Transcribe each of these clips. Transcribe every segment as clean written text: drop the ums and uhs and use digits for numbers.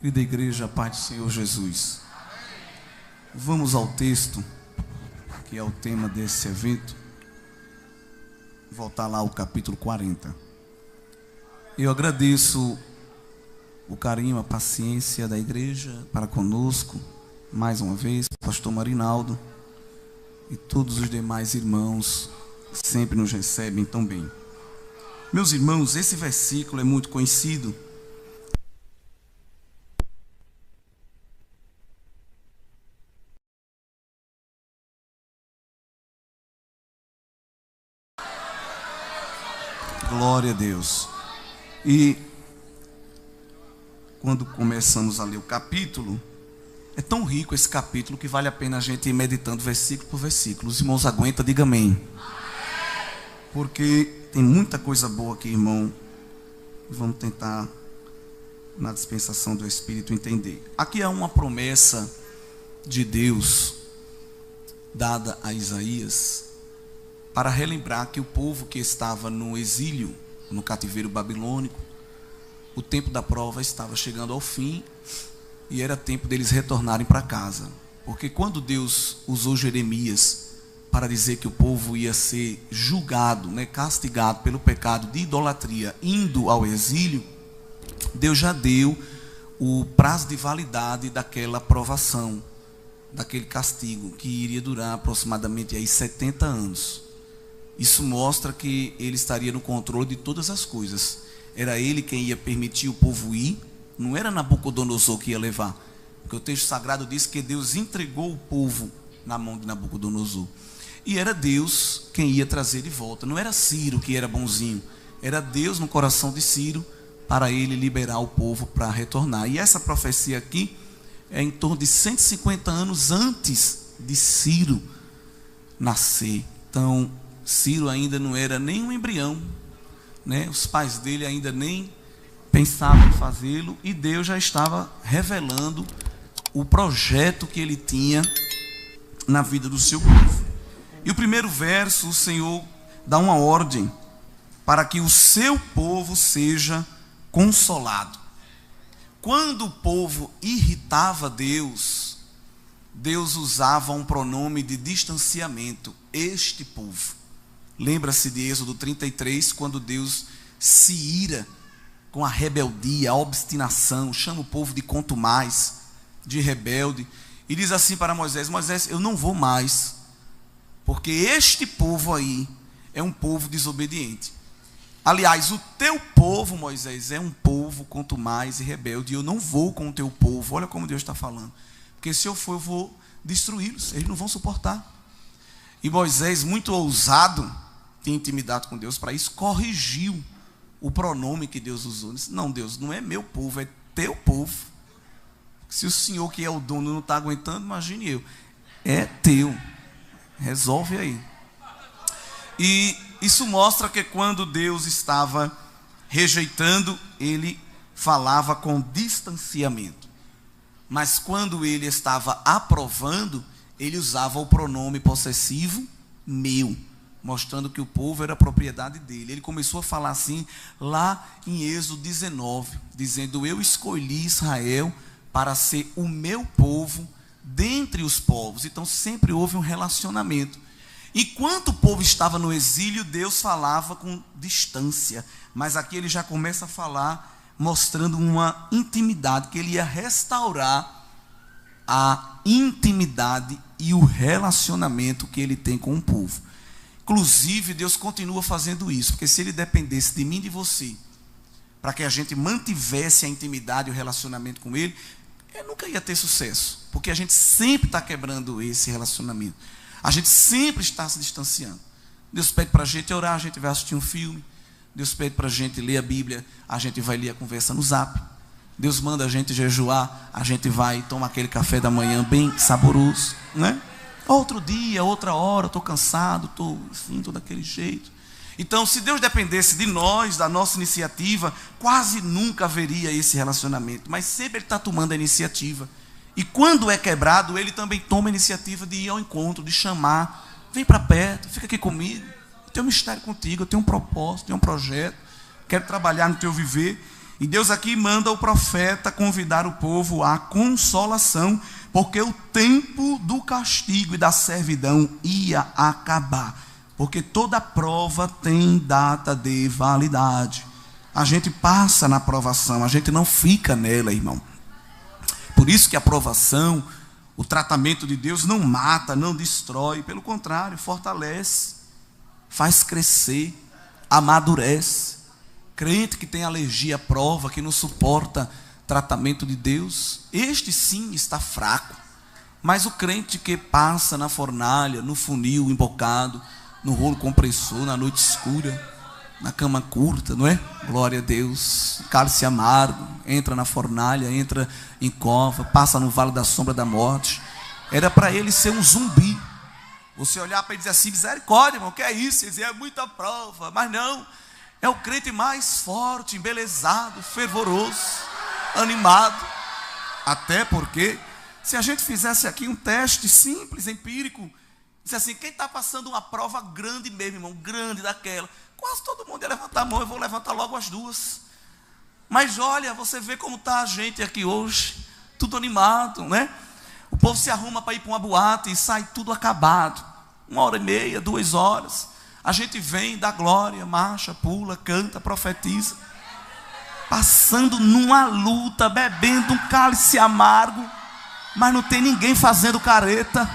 Querida igreja, Pai do Senhor Jesus, vamos ao texto, que é o tema desse evento. Voltar lá ao capítulo 40. Eu agradeço o carinho, a paciência da igreja para conosco, mais uma vez, pastor Marinaldo e todos os demais irmãos sempre nos recebem tão bem. Meus irmãos, esse versículo é muito conhecido. Glória a Deus. E quando começamos a ler o capítulo, é tão rico esse capítulo que vale a pena a gente ir meditando versículo por versículo. Os irmãos aguentam, diga amém. Porque tem muita coisa boa aqui, irmão. Vamos tentar, na dispensação do Espírito, entender. Aqui há uma promessa de Deus dada a Isaías, para relembrar que o povo que estava no exílio, no cativeiro babilônico, o tempo da prova estava chegando ao fim e era tempo deles retornarem para casa. Porque quando Deus usou Jeremias para dizer que o povo ia ser julgado, castigado pelo pecado de idolatria, indo ao exílio, Deus já deu o prazo de validade daquela provação, daquele castigo, que iria durar aproximadamente aí 70 anos. Isso mostra que ele estaria no controle de todas as coisas. Era ele quem ia permitir o povo ir, não era Nabucodonosor que ia levar. Porque o texto sagrado diz que Deus entregou o povo na mão de Nabucodonosor. E era Deus quem ia trazer de volta. Não era Ciro que era bonzinho. Era Deus no coração de Ciro para ele liberar o povo para retornar. E essa profecia aqui é em torno de 150 anos antes de Ciro nascer. Então, Ciro ainda não era nem um embrião, os pais dele ainda nem pensavam em fazê-lo, e Deus já estava revelando o projeto que ele tinha na vida do seu povo. E o primeiro verso, o Senhor dá uma ordem para que o seu povo seja consolado. Quando o povo irritava Deus, Deus usava um pronome de distanciamento, este povo. Lembra-se de Êxodo 33, quando Deus se ira com a rebeldia, a obstinação, chama o povo de contumaz, de rebelde, e diz assim para Moisés: Moisés, eu não vou mais, porque este povo aí é um povo desobediente. Aliás, o teu povo, Moisés, é um povo contumaz e rebelde, e eu não vou com o teu povo. Olha como Deus está falando, porque se eu for, eu vou destruí-los, eles não vão suportar. E Moisés, muito ousado, tinha intimidade com Deus para isso, corrigiu o pronome que Deus usou. Disse: não, Deus, não é meu povo, é teu povo. Se o Senhor que é o dono não está aguentando, imagine eu. É teu, resolve aí. E isso mostra que quando Deus estava rejeitando, ele falava com distanciamento. Mas quando ele estava aprovando, ele usava o pronome possessivo meu, mostrando que o povo era propriedade dele. Ele começou a falar assim lá em Êxodo 19, dizendo: eu escolhi Israel para ser o meu povo dentre os povos. Então sempre houve um relacionamento. Enquanto o povo estava no exílio, Deus falava com distância, mas aqui ele já começa a falar mostrando uma intimidade, que ele ia restaurar a intimidade e o relacionamento que ele tem com o povo. Inclusive, Deus continua fazendo isso, porque se ele dependesse de mim e de você, para que a gente mantivesse a intimidade e o relacionamento com ele, eu nunca ia ter sucesso, porque a gente sempre está quebrando esse relacionamento, a gente sempre está se distanciando. Deus pede para a gente orar, a gente vai assistir um filme. Deus pede para a gente ler a Bíblia, a gente vai ler a conversa no Zap. Deus manda a gente jejuar, a gente vai tomar aquele café da manhã bem saboroso, Outro dia, outra hora, estou cansado, estou daquele jeito. Então, se Deus dependesse de nós, da nossa iniciativa, quase nunca haveria esse relacionamento. Mas sempre Ele está tomando a iniciativa. E quando é quebrado, Ele também toma a iniciativa de ir ao encontro, de chamar: vem para perto, fica aqui comigo, eu tenho um mistério contigo, eu tenho um propósito, tenho um projeto, quero trabalhar no teu viver. E Deus aqui manda o profeta convidar o povo à consolação, porque o tempo do castigo e da servidão ia acabar. Porque toda prova tem data de validade. A gente passa na provação, a gente não fica nela, irmão. Por isso que a provação, o tratamento de Deus não mata, não destrói, pelo contrário, fortalece, faz crescer, amadurece. Crente que tem alergia à prova, que não suporta tratamento de Deus, este sim está fraco. Mas o crente que passa na fornalha, no funil embocado, no rolo compressor, na noite escura, na cama curta, não é? Glória a Deus. Cálice amargo, entra na fornalha, entra em cova, passa no vale da sombra da morte. Era para ele ser um zumbi. Você olhar para ele e dizer assim: misericórdia, irmão, o que é isso? Ele dizer: é muita prova. Mas não, é o crente mais forte, embelezado, fervoroso, animado. Até porque, se a gente fizesse aqui um teste simples, empírico, disse assim: quem está passando uma prova grande mesmo, irmão, grande daquela, quase todo mundo ia levantar a mão. Eu vou levantar logo as duas. Mas olha, você vê como está a gente aqui hoje, tudo animado, né? O povo se arruma para ir para uma boate e sai tudo acabado, 1h30, 2 horas. A gente vem, dá glória, marcha, pula, canta, profetiza, passando numa luta, bebendo um cálice amargo, mas não tem ninguém fazendo careta,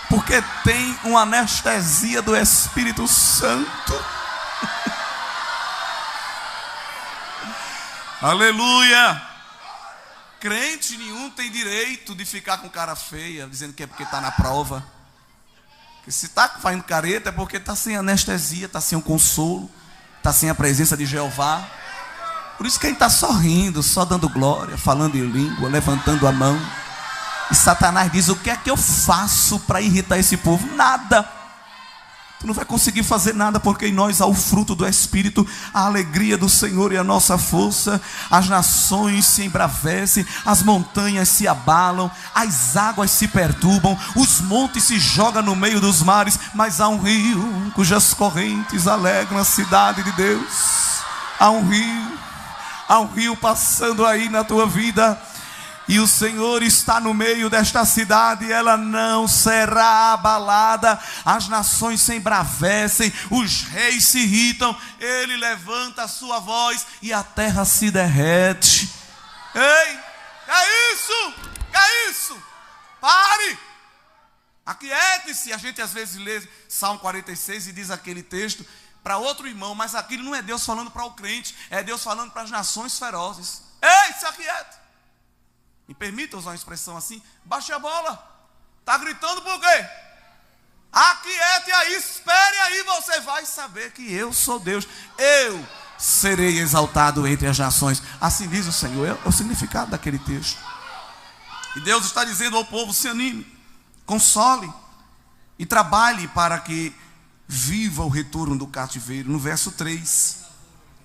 porque tem uma anestesia do Espírito Santo. Aleluia! Crente nenhum tem direito de ficar com cara feia, dizendo que é porque está na prova. Porque se está fazendo careta é porque está sem anestesia, está sem o consolo, está sem a presença de Jeová. Por isso que a gente está só rindo, só dando glória, falando em língua, levantando a mão. E Satanás diz: o que é que eu faço para irritar esse povo? Nada. Tu não vai conseguir fazer nada, porque em nós há o fruto do Espírito, a alegria do Senhor e a nossa força. As nações se embravecem, as montanhas se abalam, as águas se perturbam, os montes se jogam no meio dos mares, mas há um rio cujas correntes alegram a cidade de Deus. Há um rio passando aí na tua vida. E o Senhor está no meio desta cidade, ela não será abalada. As nações se embravecem, os reis se irritam, ele levanta a sua voz e a terra se derrete. Ei, que é isso? Que é isso? Pare! Aquiete-se. A gente às vezes lê Salmo 46 e diz aquele texto para outro irmão, mas aquilo não é Deus falando para o crente, é Deus falando para as nações ferozes. Ei, se aquiete! Me permita usar uma expressão assim: baixe a bola. Está gritando por quê? Aquiete aí, espere aí, você vai saber que eu sou Deus. Eu serei exaltado entre as nações. Assim diz o Senhor. É o significado daquele texto. E Deus está dizendo ao povo: se anime, console e trabalhe para que viva o retorno do cativeiro. No verso 3: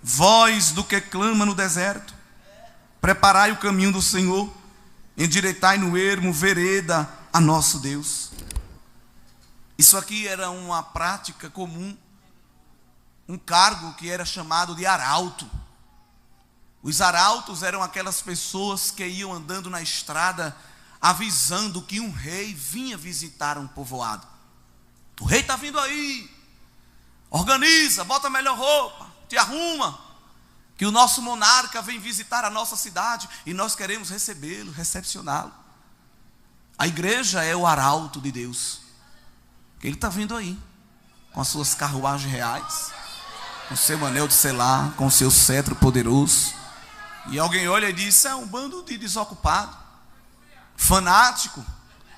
voz do que clama no deserto, preparai o caminho do Senhor, endireitai no ermo vereda a nosso Deus. Isso aqui era uma prática comum, um cargo que era chamado de arauto. Os arautos eram aquelas pessoas que iam andando na estrada avisando que um rei vinha visitar um povoado. O rei está vindo aí, organiza, bota a melhor roupa, te arruma, que o nosso monarca vem visitar a nossa cidade e nós queremos recebê-lo, recepcioná-lo. A igreja é o arauto de Deus. Ele está vindo aí, com as suas carruagens reais, com o seu anel de selar, com o seu cetro poderoso. E alguém olha e diz: é um bando de desocupado, fanático,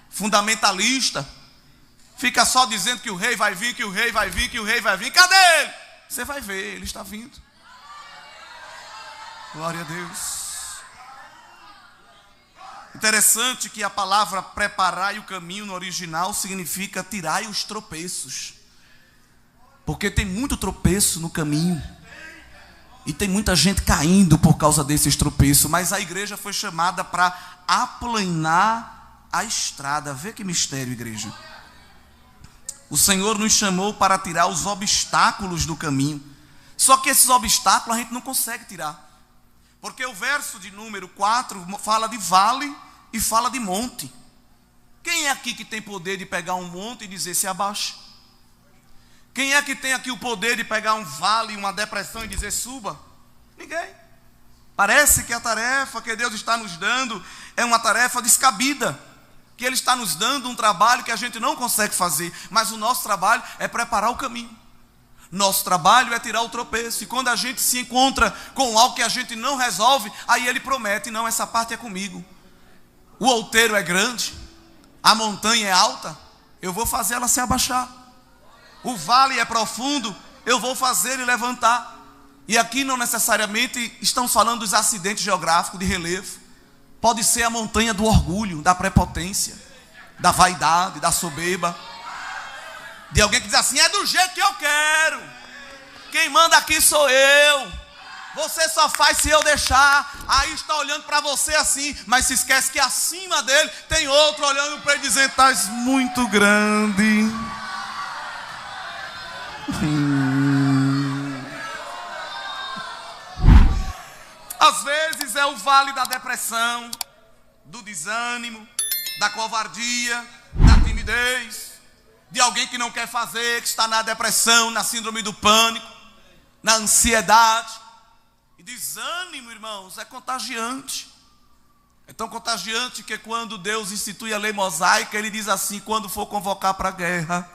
fundamentalista. Fica só dizendo que o rei vai vir, que o rei vai vir, que o rei vai vir. Cadê ele? Você vai ver, ele está vindo. Glória a Deus. Interessante que a palavra preparai o caminho no original significa tirai os tropeços. Porque tem muito tropeço no caminho. E tem muita gente caindo por causa desses tropeços. Mas a igreja foi chamada para aplanar a estrada. Vê que mistério, igreja. O Senhor nos chamou para tirar os obstáculos do caminho. Só que esses obstáculos a gente não consegue tirar. Porque o verso de número 4 fala de vale e fala de monte. Quem é aqui que tem poder de pegar um monte e dizer se abaixe? Quem é que tem aqui o poder de pegar um vale, uma depressão e dizer suba? Ninguém. Parece que a tarefa que Deus está nos dando é uma tarefa descabida, que Ele está nos dando um trabalho que a gente não consegue fazer, mas o nosso trabalho é preparar o caminho. Nosso trabalho é tirar o tropeço. E quando a gente se encontra com algo que a gente não resolve, aí Ele promete: não, essa parte é comigo. O outeiro é grande, a montanha é alta, eu vou fazer ela se abaixar. O vale é profundo, eu vou fazer ele levantar. E aqui não necessariamente estamos falando dos acidentes geográficos de relevo. Pode ser a montanha do orgulho, da prepotência, da vaidade, da soberba, de alguém que diz assim: é do jeito que eu quero, quem manda aqui sou eu, você só faz se eu deixar. Aí está olhando para você assim, mas se esquece que acima dele tem outro olhando para ele dizendo: estás muito grande. Às vezes é o vale da depressão, do desânimo, da covardia, da timidez, de alguém que não quer fazer, que está na depressão, na síndrome do pânico, na ansiedade. E desânimo, irmãos, é contagiante. É tão contagiante que quando Deus institui a lei mosaica, Ele diz assim: quando for convocar para a guerra,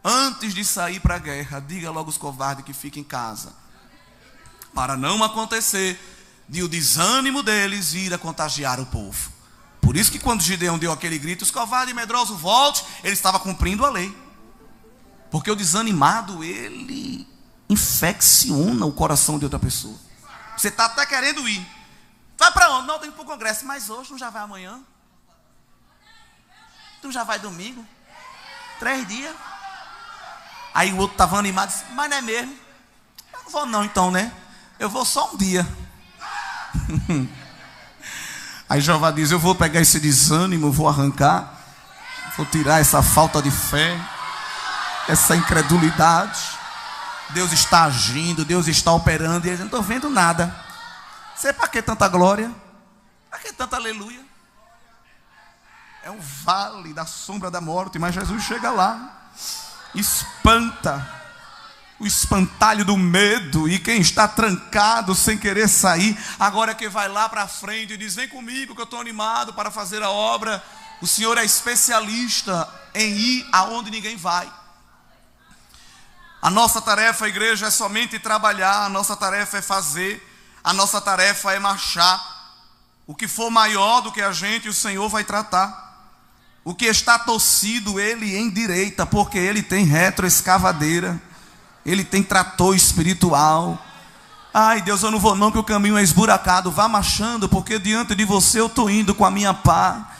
antes de sair para a guerra, diga logo aos covardes que fiquem em casa, para não acontecer de o desânimo deles vir a contagiar o povo. Por isso que quando Gideão deu aquele grito: os covardes e medrosos volte, ele estava cumprindo a lei. Porque o desanimado, ele infecciona o coração de outra pessoa. Você está até querendo ir. Vai para onde? Não, tem que ir para o congresso. Mas hoje não já vai amanhã? Tu já vai domingo? 3 dias? Aí o outro estava animado e disse: mas não é mesmo? Eu não vou não então, né? Eu vou só um dia. Aí Jeová diz: eu vou pegar esse desânimo, vou arrancar, vou tirar essa falta de fé, essa incredulidade. Deus está agindo, Deus está operando, e eu não estou vendo nada. Sei para que tanta glória? Para que tanta aleluia? É um vale da sombra da morte, mas Jesus chega lá, espanta o espantalho do medo, e quem está trancado sem querer sair, agora é que vai lá para frente e diz: vem comigo que eu estou animado para fazer a obra. O Senhor é especialista em ir aonde ninguém vai. A nossa tarefa, igreja, é somente trabalhar, a nossa tarefa é fazer, a nossa tarefa é marchar. O que for maior do que a gente, o Senhor vai tratar. O que está torcido, Ele endireita, porque Ele tem retroescavadeira, Ele tem trator espiritual. Ai Deus, eu não vou não, que o caminho é esburacado. Vá marchando, porque diante de você eu estou indo com a minha pá.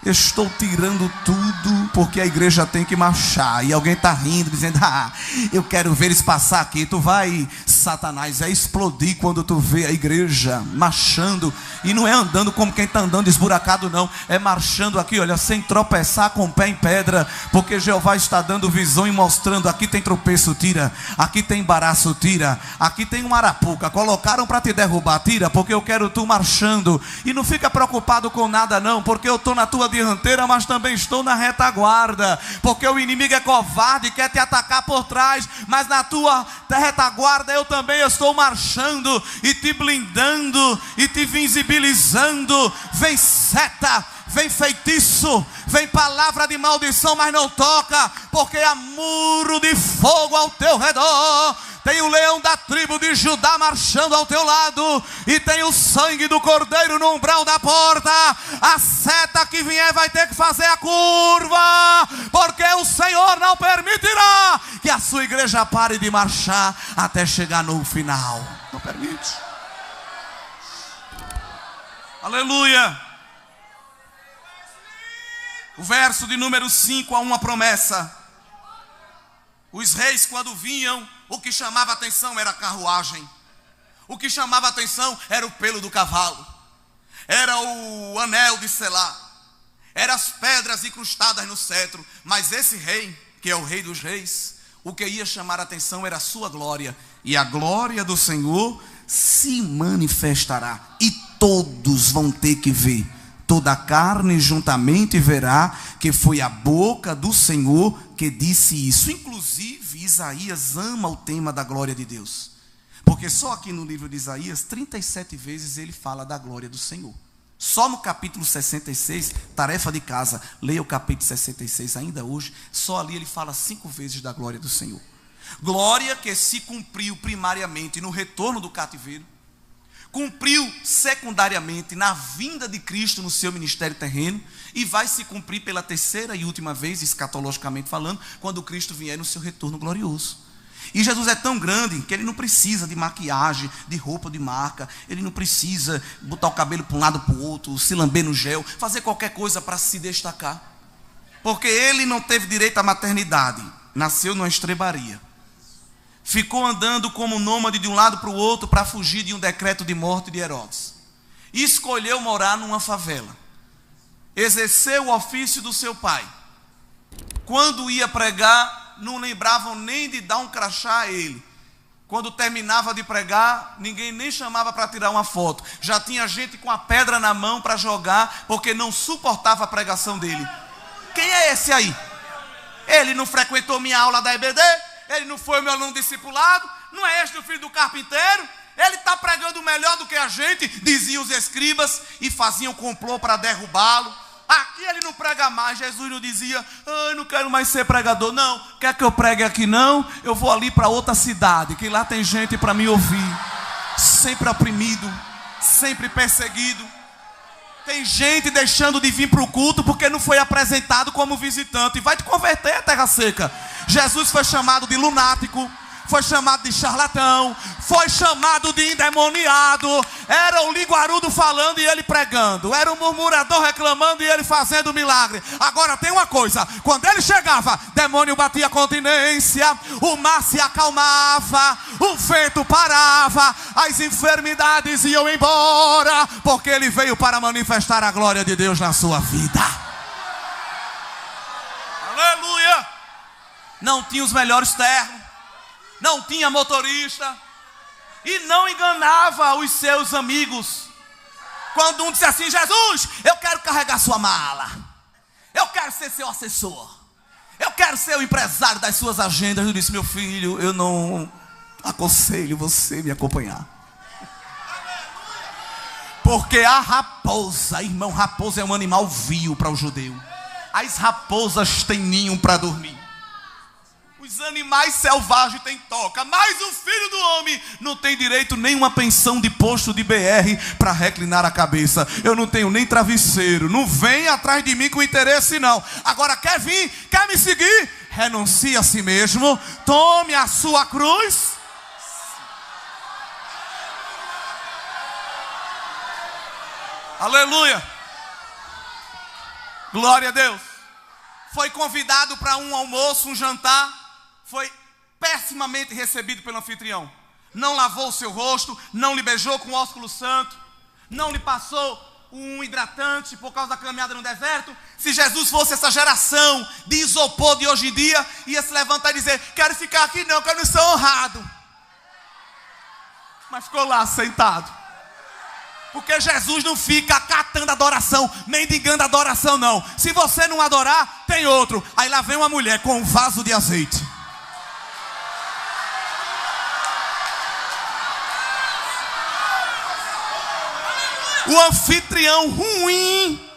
Estou tirando tudo, porque a igreja tem que marchar. E alguém está rindo, dizendo: ah, eu quero ver eles passar aqui. Tu vai, Satanás, é explodir quando tu vê a igreja marchando. E não é andando como quem está andando esburacado, não. É marchando aqui, olha, sem tropeçar com o pé em pedra. Porque Jeová está dando visão e mostrando: aqui tem tropeço, tira. Aqui tem embaraço, tira. Aqui tem uma arapuca, colocaram para te derrubar, tira. Porque eu quero tu marchando. E não fica preocupado com nada não, porque eu estou na tua dianteira, mas também estou na retaguarda, porque o inimigo é covarde e quer te atacar por trás, mas na tua retaguarda eu também estou marchando e te blindando e te visibilizando. Vem seta, vem feitiço, vem palavra de maldição, mas não toca, porque há muro de fogo ao teu redor. Tem o leão da tribo de Judá marchando ao teu lado, e tem o sangue do cordeiro no umbral da porta. A seta que vier vai ter que fazer a curva, porque o Senhor não permitirá que a sua igreja pare de marchar até chegar no final. Não permite. Aleluia. O verso de número 5 há uma promessa. Os reis, quando vinham, o que chamava atenção era a carruagem. O que chamava atenção era o pelo do cavalo, era o anel de selar, eram as pedras incrustadas no cetro. Mas esse rei, que é o rei dos reis, o que ia chamar a atenção era a sua glória. E a glória do Senhor se manifestará, e todos vão ter que ver. Toda a carne juntamente verá que foi a boca do Senhor que disse isso. Inclusive, Isaías ama o tema da glória de Deus. Porque só aqui no livro de Isaías, 37 vezes ele fala da glória do Senhor. Só no capítulo 66, tarefa de casa, leia o capítulo 66 ainda hoje, só ali ele fala 5 vezes da glória do Senhor. Glória que se cumpriu primariamente no retorno do cativeiro, cumpriu secundariamente na vinda de Cristo no seu ministério terreno, e vai se cumprir pela terceira e última vez, escatologicamente falando, quando Cristo vier no seu retorno glorioso. E Jesus é tão grande que ele não precisa de maquiagem, de roupa de marca, ele não precisa botar o cabelo para um lado para o outro, se lamber no gel, fazer qualquer coisa para se destacar. Porque ele não teve direito à maternidade, nasceu numa estrebaria. Ficou andando como nômade de um lado para o outro para fugir de um decreto de morte de Herodes. E escolheu morar numa favela. Exerceu o ofício do seu pai. Quando ia pregar, não lembravam nem de dar um crachá a ele. Quando terminava de pregar, ninguém nem chamava para tirar uma foto. Já tinha gente com a pedra na mão para jogar, porque não suportava a pregação dele. Quem é esse aí? Ele não frequentou minha aula da EBD? Ele não foi meu aluno discipulado? Não é este o filho do carpinteiro? Ele está pregando melhor do que a gente, diziam os escribas, e faziam complô para derrubá-lo. Aqui ele não prega mais. Jesus não dizia: eu não quero mais ser pregador. Não, quer que eu pregue aqui não? Eu vou ali para outra cidade, que lá tem gente para me ouvir. Sempre oprimido, sempre perseguido. Tem gente deixando de vir para o culto porque não foi apresentado como visitante. E vai te converter, terra seca. Jesus foi chamado de lunático, foi chamado de charlatão, foi chamado de endemoniado. Era o linguarudo falando e ele pregando, era o murmurador reclamando e ele fazendo milagre. Agora tem uma coisa: quando ele chegava, demônio batia continência, o mar se acalmava, o vento parava, as enfermidades iam embora, porque ele veio para manifestar a glória de Deus na sua vida. Aleluia! Não tinha os melhores ternos, não tinha motorista, e não enganava os seus amigos. Quando um disse assim: Jesus, eu quero carregar sua mala, eu quero ser seu assessor, eu quero ser o empresário das suas agendas. Eu disse: meu filho, eu não aconselho você me acompanhar. Porque a raposa, irmão, raposa é um animal vil para o judeu. As raposas têm ninho para dormir. Os animais selvagens têm toca, mas o filho do homem não tem direito nem uma pensão de posto de BR para reclinar a cabeça. Eu não tenho nem travesseiro. Não vem atrás de mim com interesse não. Agora quer vir, quer me seguir? Renuncie a si mesmo, tome a sua cruz. Aleluia. Glória a Deus. Foi convidado para um almoço, um jantar. Foi pessimamente recebido pelo anfitrião. Não lavou o seu rosto, não lhe beijou com ósculo santo, não lhe passou um hidratante por causa da caminhada no deserto. Se Jesus fosse essa geração de isopor de hoje em dia, ia se levantar e dizer: quero ficar aqui não, quero ser honrado. Mas ficou lá sentado. Porque Jesus não fica catando adoração, mendigando adoração não. Se você não adorar, tem outro. Aí lá vem uma mulher com um vaso de azeite. O anfitrião ruim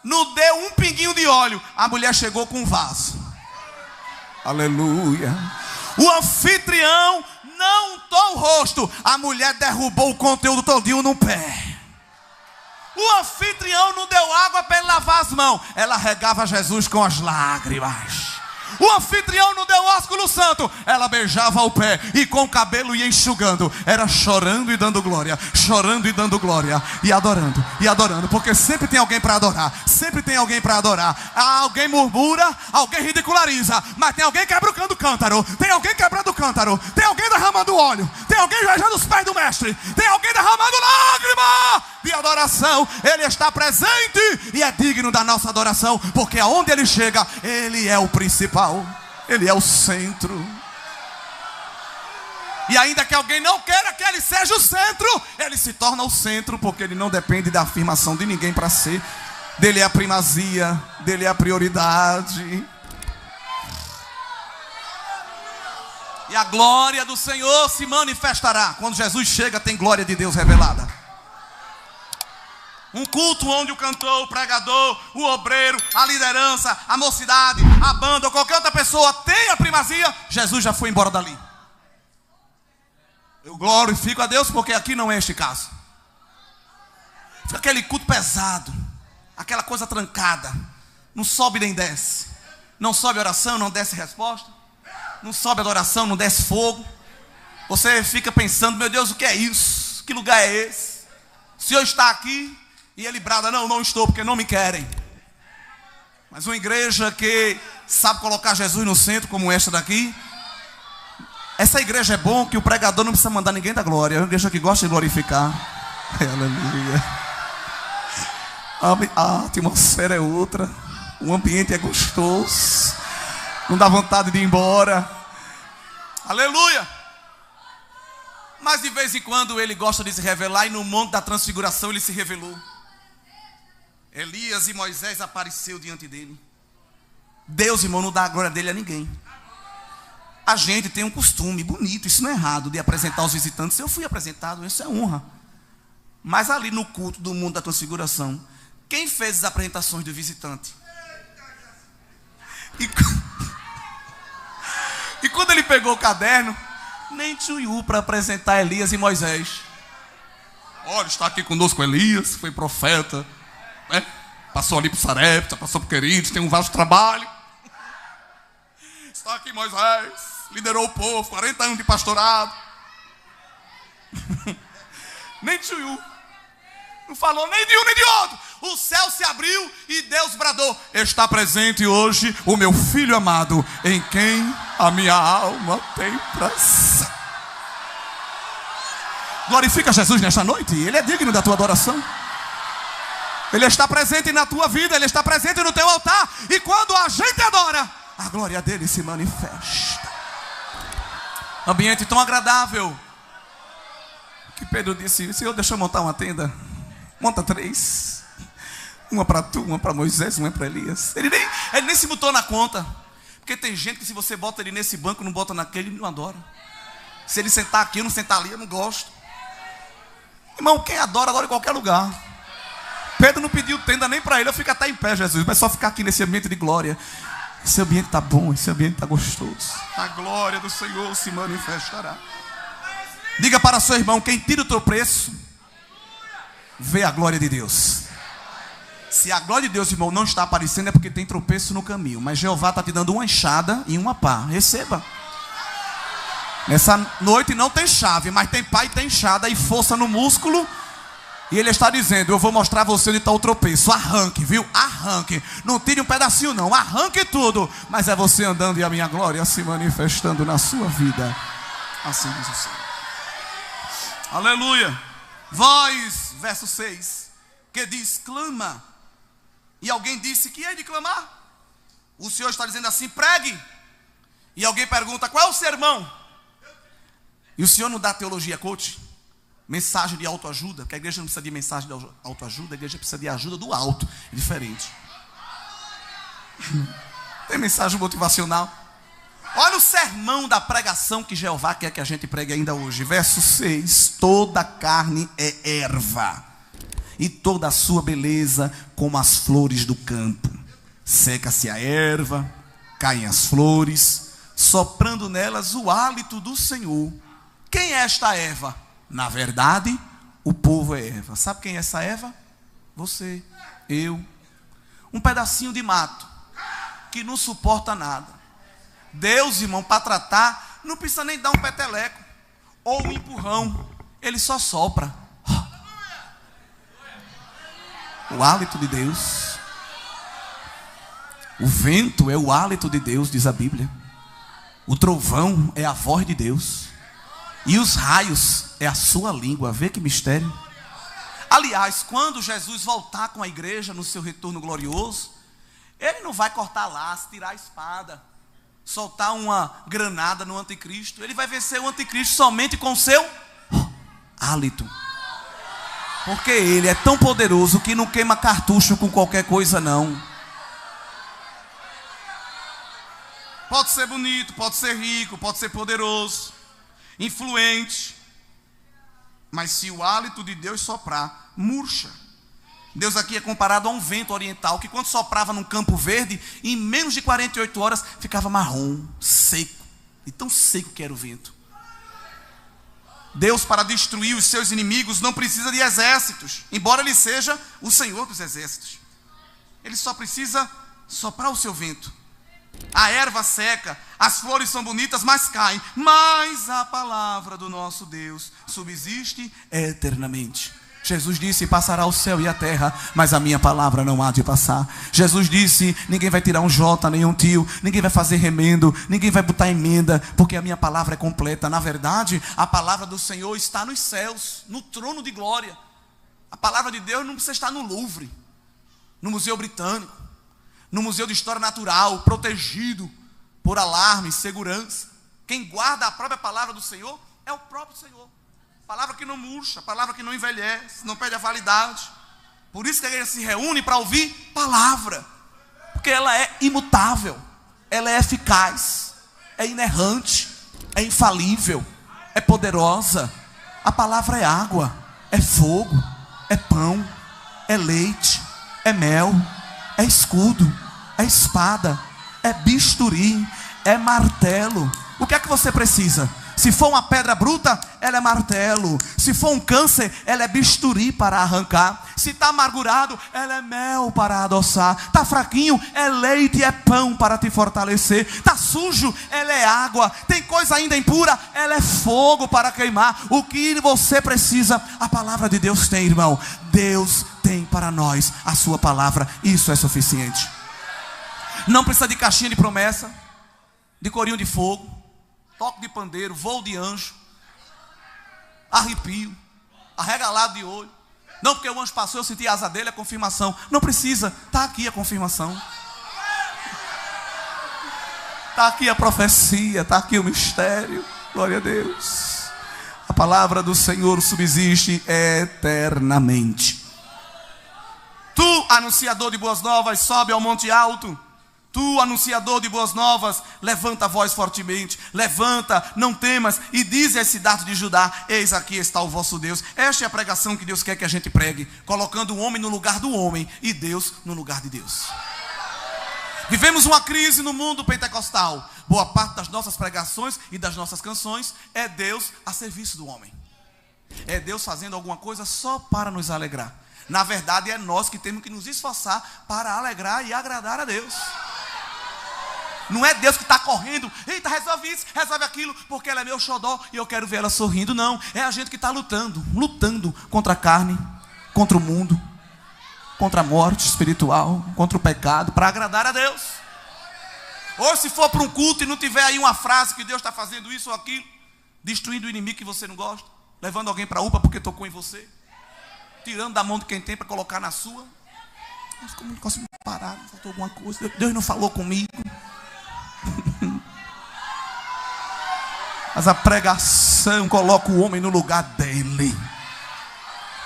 não deu um pinguinho de óleo. A mulher chegou com um vaso. Aleluia. O anfitrião não untou o rosto. A mulher derrubou o conteúdo todinho no pé. O anfitrião não deu água para ele lavar as mãos. Ela regava Jesus com as lágrimas. O anfitrião não deu ósculo santo. Ela beijava o pé e com o cabelo ia enxugando. Era chorando e dando glória, chorando e dando glória, e adorando, porque sempre tem alguém para adorar. Sempre tem alguém para adorar. Alguém murmura, alguém ridiculariza, mas tem alguém quebrando o cântaro. Tem alguém quebrando o cântaro. Tem alguém derramando óleo. Tem alguém beijando os pés do mestre. Tem alguém derramando lágrima de adoração. Ele está presente e é digno da nossa adoração, porque aonde ele chega, ele é o principal. Ele é o centro. E ainda que alguém não queira que ele seja o centro, ele se torna o centro, porque ele não depende da afirmação de ninguém para ser. Dele é a primazia, dele é a prioridade. E a glória do Senhor se manifestará. Quando Jesus chega, tem glória de Deus revelada. Um culto onde o cantor, o pregador, o obreiro, a liderança, a mocidade, a banda ou qualquer outra pessoa tem a primazia, Jesus já foi embora dali. Eu glorifico a Deus porque aqui não é este caso. Fica aquele culto pesado, aquela coisa trancada, não sobe nem desce. Não sobe oração, não desce resposta. Não sobe adoração, não desce fogo. Você fica pensando, meu Deus, o que é isso? Que lugar é esse? O Senhor está aqui? E ele brada, não estou, porque não me querem. Mas uma igreja que sabe colocar Jesus no centro, como esta daqui, essa igreja é bom que o pregador não precisa mandar ninguém da glória. É uma igreja que gosta de glorificar. Aleluia. A atmosfera é outra. O ambiente é gostoso. Não dá vontade de ir embora. Aleluia. Mas de vez em quando ele gosta de se revelar. E no monte da transfiguração ele se revelou. Elias e Moisés apareceu diante dele. Deus, irmão, não dá a glória dele a ninguém. A gente tem um costume bonito, isso não é errado, de apresentar os visitantes. Eu fui apresentado, isso é honra. Mas ali no culto do mundo da transfiguração, quem fez as apresentações do visitante? E quando ele pegou o caderno, nem tchuiu para apresentar Elias e Moisés. Olha, está aqui conosco Elias, foi profeta, né? Passou ali por Sarepta, passou por Queridos, tem um vasto trabalho. Está aqui Moisés, liderou o povo, 40 anos de pastorado. Nem tchuiu. Não falou nem de um nem de outro. O céu se abriu e Deus bradou: está presente hoje o meu filho amado, em quem a minha alma tem prazer. Glorifica Jesus nesta noite. Ele é digno da tua adoração. Ele está presente na tua vida. Ele está presente no teu altar. E quando a gente adora, a glória dele se manifesta. Ambiente tão agradável que Pedro disse: Senhor, deixa eu montar uma tenda. Monta 3. Uma para tu, uma para Moisés, uma para Elias. Ele nem se botou na conta. Porque tem gente que se você bota ele nesse banco, não bota naquele, ele não adora. Se ele sentar aqui, eu não sentar ali, eu não gosto. Irmão, quem adora, adora em qualquer lugar. Pedro não pediu tenda nem para ele. Eu fico até em pé, Jesus. Mas só ficar aqui nesse ambiente de glória. Esse ambiente está bom, esse ambiente está gostoso. A glória do Senhor se manifestará. Diga para seu irmão: quem tira o teu preço, vê a glória de Deus. Se a glória de Deus, irmão, não está aparecendo, é porque tem tropeço no caminho. Mas Jeová está te dando uma enxada e uma pá. Receba. Nessa noite não tem chave, mas tem pá e tem enxada e força no músculo. E ele está dizendo: eu vou mostrar a você onde está o tropeço. Arranque, viu? Arranque. Não tire um pedacinho não, arranque tudo. Mas é você andando e a minha glória se manifestando na sua vida. Assim diz o Senhor. Aleluia. Vós, verso 6, que diz: clama. E alguém disse: que é de clamar? O Senhor está dizendo assim: pregue. E alguém pergunta: qual é o sermão? E o Senhor não dá teologia coach, mensagem de autoajuda, porque a igreja não precisa de mensagem de autoajuda, a igreja precisa de ajuda do alto. É diferente. Tem mensagem motivacional. Olha o sermão da pregação que Jeová quer que a gente pregue ainda hoje. Verso 6: toda carne é erva, e toda a sua beleza como as flores do campo. Seca-se a erva, caem as flores, soprando nelas o hálito do Senhor. Quem é esta erva? Na verdade, o povo é erva. Sabe quem é essa erva? Você, eu. Um pedacinho de mato que não suporta nada. Deus, irmão, para tratar, não precisa nem dar um peteleco ou um empurrão. Ele só sopra. O hálito de Deus. O vento é o hálito de Deus, diz a Bíblia. O trovão é a voz de Deus. E os raios é a sua língua. Vê que mistério. Aliás, quando Jesus voltar com a igreja no seu retorno glorioso, ele não vai cortar laço, tirar a espada. soltar uma granada no anticristo. Ele vai vencer o anticristo somente com o seu hálito. Porque ele é tão poderoso que não queima cartucho com qualquer coisa, não. Pode ser bonito, pode ser rico, pode ser poderoso, influente. Mas se o hálito de Deus soprar, murcha. Deus aqui é comparado a um vento oriental, que quando soprava num campo verde, em menos de 48 horas, ficava marrom, seco. E tão seco que era o vento. Deus, para destruir os seus inimigos, não precisa de exércitos, embora Ele seja o Senhor dos exércitos. Ele só precisa soprar o seu vento. A erva seca, as flores são bonitas, mas caem. Mas a palavra do nosso Deus subsiste eternamente. Jesus disse: passará o céu e a terra, mas a minha palavra não há de passar. Jesus disse: ninguém vai tirar um jota, nem um tio, ninguém vai fazer remendo, ninguém vai botar emenda, porque a minha palavra é completa. Na verdade, a palavra do Senhor está nos céus, no trono de glória. A palavra de Deus não precisa estar no Louvre, no Museu Britânico, no Museu de História Natural, protegido por alarme, segurança. Quem guarda a própria palavra do Senhor é o próprio Senhor. Palavra que não murcha, palavra que não envelhece, não perde a validade. Por isso que a igreja se reúne para ouvir palavra. Porque ela é imutável, ela é eficaz, é inerrante, é infalível, é poderosa. A palavra é água, é fogo, é pão, é leite, é mel, é escudo, é espada, é bisturi, é martelo. O que é que você precisa? Se for uma pedra bruta, ela é martelo. Se for um câncer, ela é bisturi para arrancar. Se está amargurado, ela é mel para adoçar. Está fraquinho, é leite e é pão para te fortalecer. Está sujo, ela é água. Tem coisa ainda impura, ela é fogo para queimar. O que você precisa, a palavra de Deus tem, irmão. Deus tem para nós a sua palavra. Isso é suficiente. Não precisa de caixinha de promessa, de corinho de fogo, toque de pandeiro, voo de anjo, arrepio, arregalado de olho. Não, porque o anjo passou, eu senti a asa dele, a confirmação. Não precisa, está aqui a confirmação. Está aqui a profecia, está aqui o mistério. Glória a Deus. A palavra do Senhor subsiste eternamente. Tu, anunciador de boas novas, sobe ao monte alto. Tu, anunciador de boas novas, levanta a voz fortemente, levanta, não temas, e diz às cidades de Judá: eis aqui está o vosso Deus. Esta é a pregação que Deus quer que a gente pregue, colocando o homem no lugar do homem e Deus no lugar de Deus. Vivemos uma crise no mundo pentecostal. Boa parte das nossas pregações e das nossas canções é Deus a serviço do homem. É Deus fazendo alguma coisa só para nos alegrar. Na verdade, é nós que temos que nos esforçar para alegrar e agradar a Deus. Não é Deus que está correndo: eita, resolve isso, resolve aquilo, porque ela é meu xodó e eu quero ver ela sorrindo. Não, é a gente que está lutando contra a carne, contra o mundo, contra a morte espiritual, contra o pecado, para agradar a Deus. Ou se for para um culto e não tiver aí uma frase que Deus está fazendo isso ou aquilo, destruindo o inimigo que você não gosta, levando alguém para a UPA porque tocou em você, tirando da mão de quem tem para colocar na sua. Mas como não consigo parar, faltou alguma coisa, Deus não falou comigo. Mas a pregação coloca o homem no lugar dele,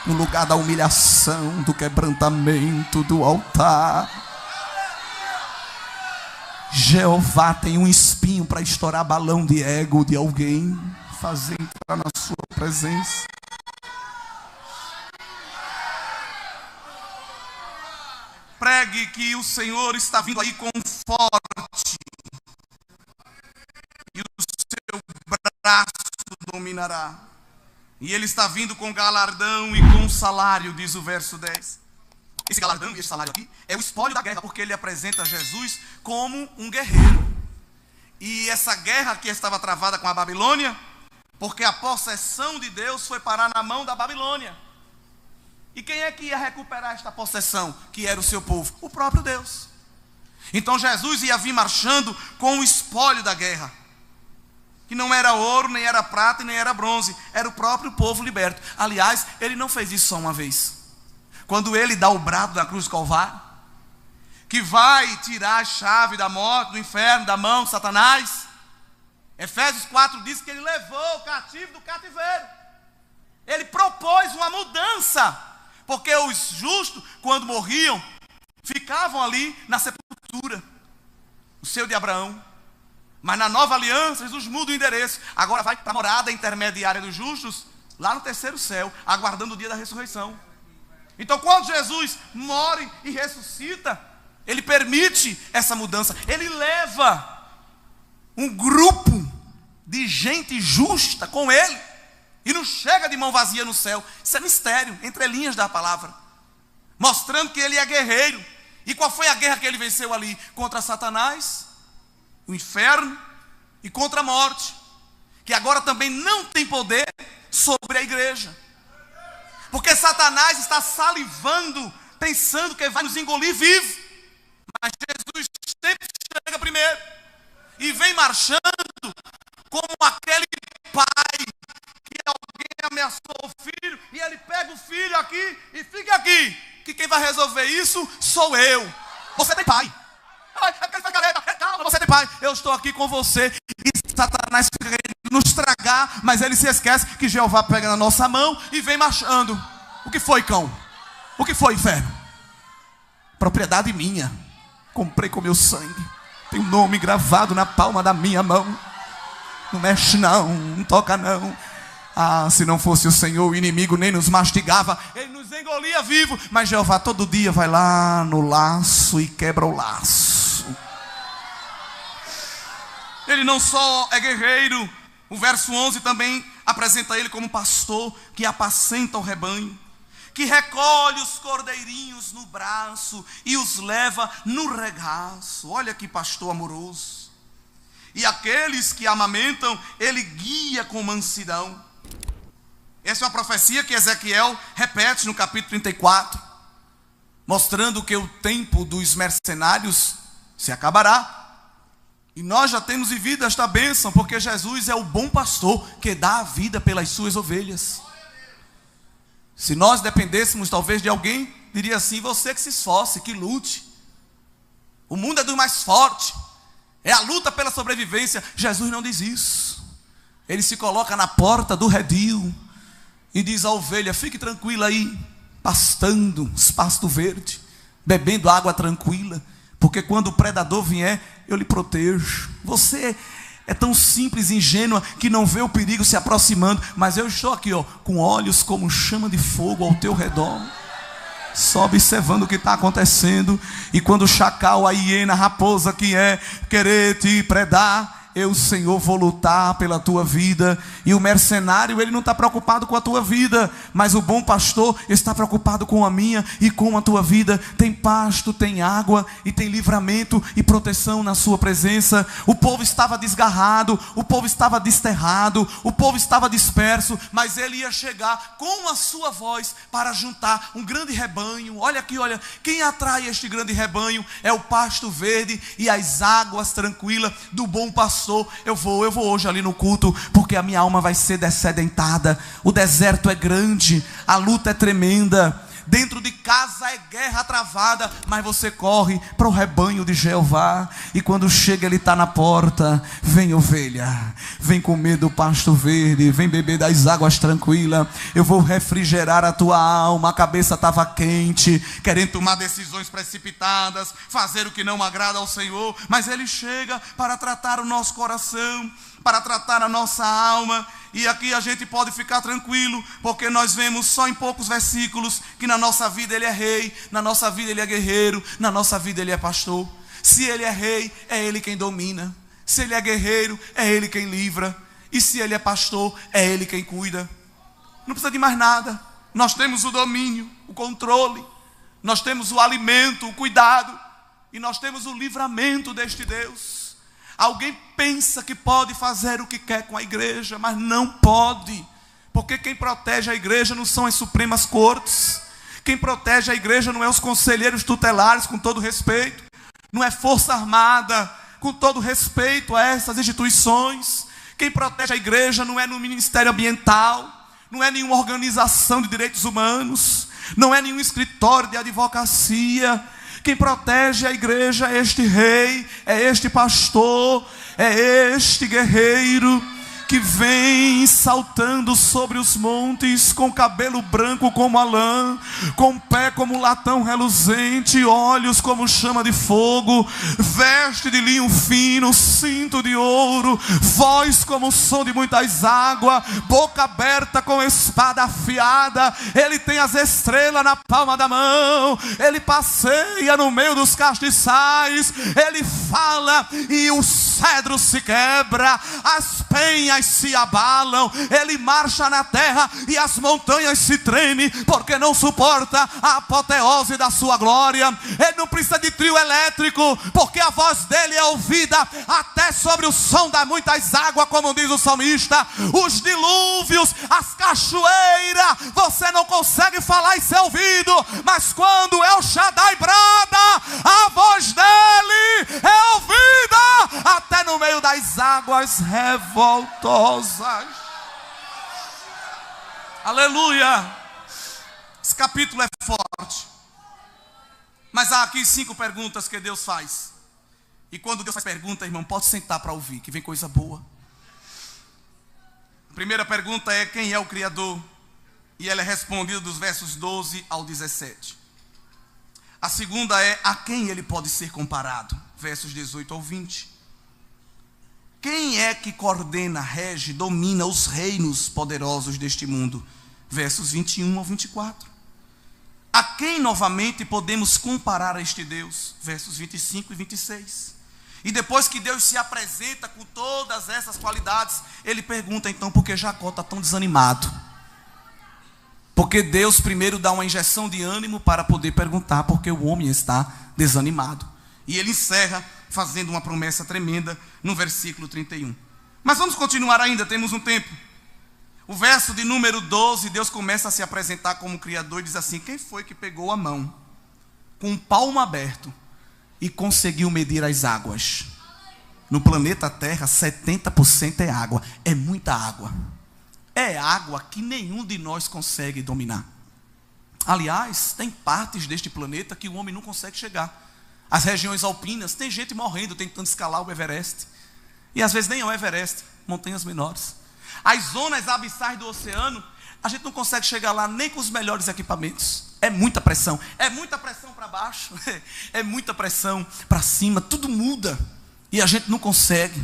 no lugar da humilhação, do quebrantamento, do altar. Jeová tem um espinho para estourar balão de ego de alguém, fazer entrar na sua presença. Pregue que o Senhor está vindo aí com forte, e o seu braço dominará. E ele está vindo com galardão e com salário, diz o verso 10. Esse galardão e esse salário aqui é o espólio da guerra, porque ele apresenta Jesus como um guerreiro. E essa guerra que estava travada com a Babilônia, porque a possessão de Deus foi parar na mão da Babilônia. E quem é que ia recuperar esta possessão? Que era o seu povo, o próprio Deus. Então Jesus ia vir marchando com o espólio da guerra, que não era ouro, nem era prata e nem era bronze, era o próprio povo liberto. Aliás, ele não fez isso só uma vez. Quando ele dá o brado na cruz do Calvário, que vai tirar a chave da morte, do inferno, da mão de Satanás. Efésios 4 diz que ele levou o cativo do cativeiro. Ele propôs uma mudança, porque os justos, quando morriam, ficavam ali na sepultura, o seio de Abraão. Mas na nova aliança, Jesus muda o endereço. Agora vai para a morada intermediária dos justos, lá no terceiro céu, aguardando o dia da ressurreição. Então quando Jesus morre e ressuscita, ele permite essa mudança. Ele leva um grupo de gente justa com ele, e não chega de mão vazia no céu. Isso é mistério, entre linhas da palavra, mostrando que ele é guerreiro. E qual foi a guerra que ele venceu ali? Contra Satanás, o inferno e contra a morte, que agora também não tem poder sobre a igreja, porque Satanás está salivando, pensando que vai nos engolir vivo. Mas Jesus sempre chega primeiro e vem marchando como aquele pai que alguém ameaçou o filho, e ele pega o filho aqui e fica aqui, que quem vai resolver isso sou eu. Você tem pai. Calma, você tem pai. Eu estou aqui com você. E Satanás fica querendo nos tragar, mas ele se esquece que Jeová pega na nossa mão e vem marchando. O que foi, cão? O que foi, inferno? Propriedade minha. Comprei com meu sangue. Tem um nome gravado na palma da minha mão. Não mexe não, não toca não. Ah, se não fosse o Senhor, o inimigo nem nos mastigava, ele nos engolia vivo. Mas Jeová todo dia vai lá no laço e quebra o laço. Ele não só é guerreiro, o verso 11 também apresenta ele como pastor que apacenta o rebanho, que recolhe os cordeirinhos no braço e os leva no regaço. Olha que pastor amoroso. E aqueles que amamentam, ele guia com mansidão. Essa é uma profecia que Ezequiel repete no capítulo 34, mostrando que o tempo dos mercenários se acabará. E nós já temos vivido esta bênção, porque Jesus é o bom pastor que dá a vida pelas suas ovelhas. Se nós dependêssemos talvez de alguém, diria assim: você que se esforce, que lute. O mundo é do mais forte, é a luta pela sobrevivência. Jesus não diz isso. Ele se coloca na porta do redil e diz à ovelha: fique tranquila aí, pastando pasto verde, bebendo água tranquila, porque quando o predador vier, eu lhe protejo. Você é tão simples e ingênua que não vê o perigo se aproximando, mas eu estou aqui, ó, com olhos como chama de fogo ao teu redor, só observando o que está acontecendo. E quando o chacal, a hiena, a raposa que é querer te predar, eu, Senhor, vou lutar pela tua vida. E o mercenário, ele não está preocupado com a tua vida, mas o bom pastor está preocupado com a minha e com a tua vida. Tem pasto, tem água e tem livramento e proteção na sua presença. O povo estava desgarrado, o povo estava desterrado, o povo estava disperso, mas ele ia chegar com a sua voz para juntar um grande rebanho. Olha aqui, olha, quem atrai este grande rebanho é o pasto verde e as águas tranquilas do bom pastor. Eu vou hoje ali no culto, porque a minha alma vai ser dessedentada. O deserto é grande, a luta é tremenda, dentro de casa é guerra travada, mas você corre para o rebanho de Jeová. E quando chega, ele está na porta. Vem, ovelha, vem comer do pasto verde, vem beber das águas tranquilas. Eu vou refrigerar a tua alma. A cabeça estava quente, querendo tomar decisões precipitadas, fazer o que não agrada ao Senhor, mas ele chega para tratar o nosso coração, para tratar a nossa alma. E aqui a gente pode ficar tranquilo, porque nós vemos só em poucos versículos que na nossa vida ele é rei, na nossa vida ele é guerreiro, na nossa vida ele é pastor. Se ele é rei, é ele quem domina. Se ele é guerreiro, é ele quem livra. E se ele é pastor, é ele quem cuida. Não precisa de mais nada. Nós temos o domínio, o controle, nós temos o alimento, o cuidado, e nós temos o livramento deste Deus. Alguém pensa que pode fazer o que quer com a igreja, mas não pode, porque quem protege a igreja não são as supremas cortes, quem protege a igreja não é os conselheiros tutelares, com todo respeito, não é força armada, com todo respeito a essas instituições. Quem protege a igreja não é no Ministério Ambiental, não é nenhuma organização de direitos humanos, não é nenhum escritório de advocacia. Quem protege a igreja é este rei, é este pastor, é este guerreiro que vem saltando sobre os montes, com cabelo branco como a lã, com pé como latão reluzente, olhos como chama de fogo, veste de linho fino, cinto de ouro, voz como o som de muitas águas, boca aberta com espada afiada. Ele tem as estrelas na palma da mão, ele passeia no meio dos castiçais, ele fala e o cedro se quebra, as penhas se abalam, ele marcha na terra e as montanhas se tremem, porque não suporta a apoteose da sua glória. Ele não precisa de trio elétrico, porque a voz dele é ouvida até sobre o som das muitas águas, como diz o salmista. Os dilúvios, as cachoeiras, você não consegue falar e ser ouvido, mas quando El Shaddai brada, a voz dele é ouvida até no meio das águas revoltosas. Aleluia. Esse capítulo é forte, mas há aqui 5 perguntas que Deus faz. E quando Deus faz pergunta, irmão, pode sentar para ouvir, que vem coisa boa. A primeira pergunta é: quem é o Criador? E ela é respondida dos versos 12 ao 17. A segunda é: a quem ele pode ser comparado? Versos 18 ao 20. Quem é que coordena, rege, domina os reinos poderosos deste mundo? Versos 21 ao 24. A quem novamente podemos comparar a este Deus? Versos 25 e 26. E depois que Deus se apresenta com todas essas qualidades, ele pergunta então por que Jacó está tão desanimado. Porque Deus primeiro dá uma injeção de ânimo para poder perguntar por que o homem está desanimado. E ele encerra fazendo uma promessa tremenda no versículo 31. Mas vamos continuar ainda, temos um tempo. O verso de número 12, Deus começa a se apresentar como Criador e diz assim: quem foi que pegou a mão com o palmo aberto e conseguiu medir as águas? No planeta Terra, 70% é água. É muita água. É água que nenhum de nós consegue dominar. Aliás, tem partes deste planeta que o homem não consegue chegar. As regiões alpinas, tem gente morrendo tentando escalar o Everest. E às vezes nem é o Everest, montanhas menores. As zonas abissais do oceano, a gente não consegue chegar lá nem com os melhores equipamentos. É muita pressão para baixo, é muita pressão para cima, tudo muda. E a gente não consegue.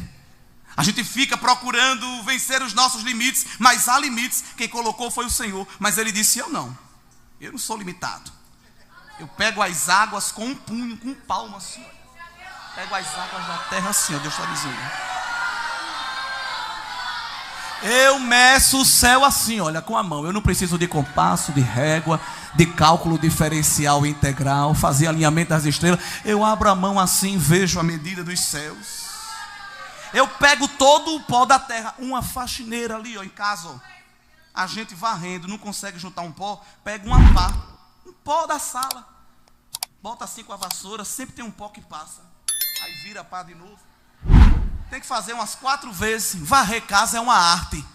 A gente fica procurando vencer os nossos limites, mas há limites. Quem colocou foi o Senhor. Mas ele disse: eu não sou limitado. Eu pego as águas com um punho, com um palmo assim. Pego as águas da terra assim, ó, Deus está dizendo. Eu meço o céu assim, olha, com a mão. Eu não preciso de compasso, de régua, de cálculo diferencial integral, fazer alinhamento das estrelas. Eu abro a mão assim, vejo a medida dos céus. Eu pego todo o pó da terra. Uma faxineira ali, ó, em casa, ó, a gente varrendo, não consegue juntar um pó, pega uma pá. Um pó da sala, bota assim com a vassoura, sempre tem um pó que passa, aí vira pá de novo. Tem que fazer umas 4 vezes. Varrer casa é uma arte.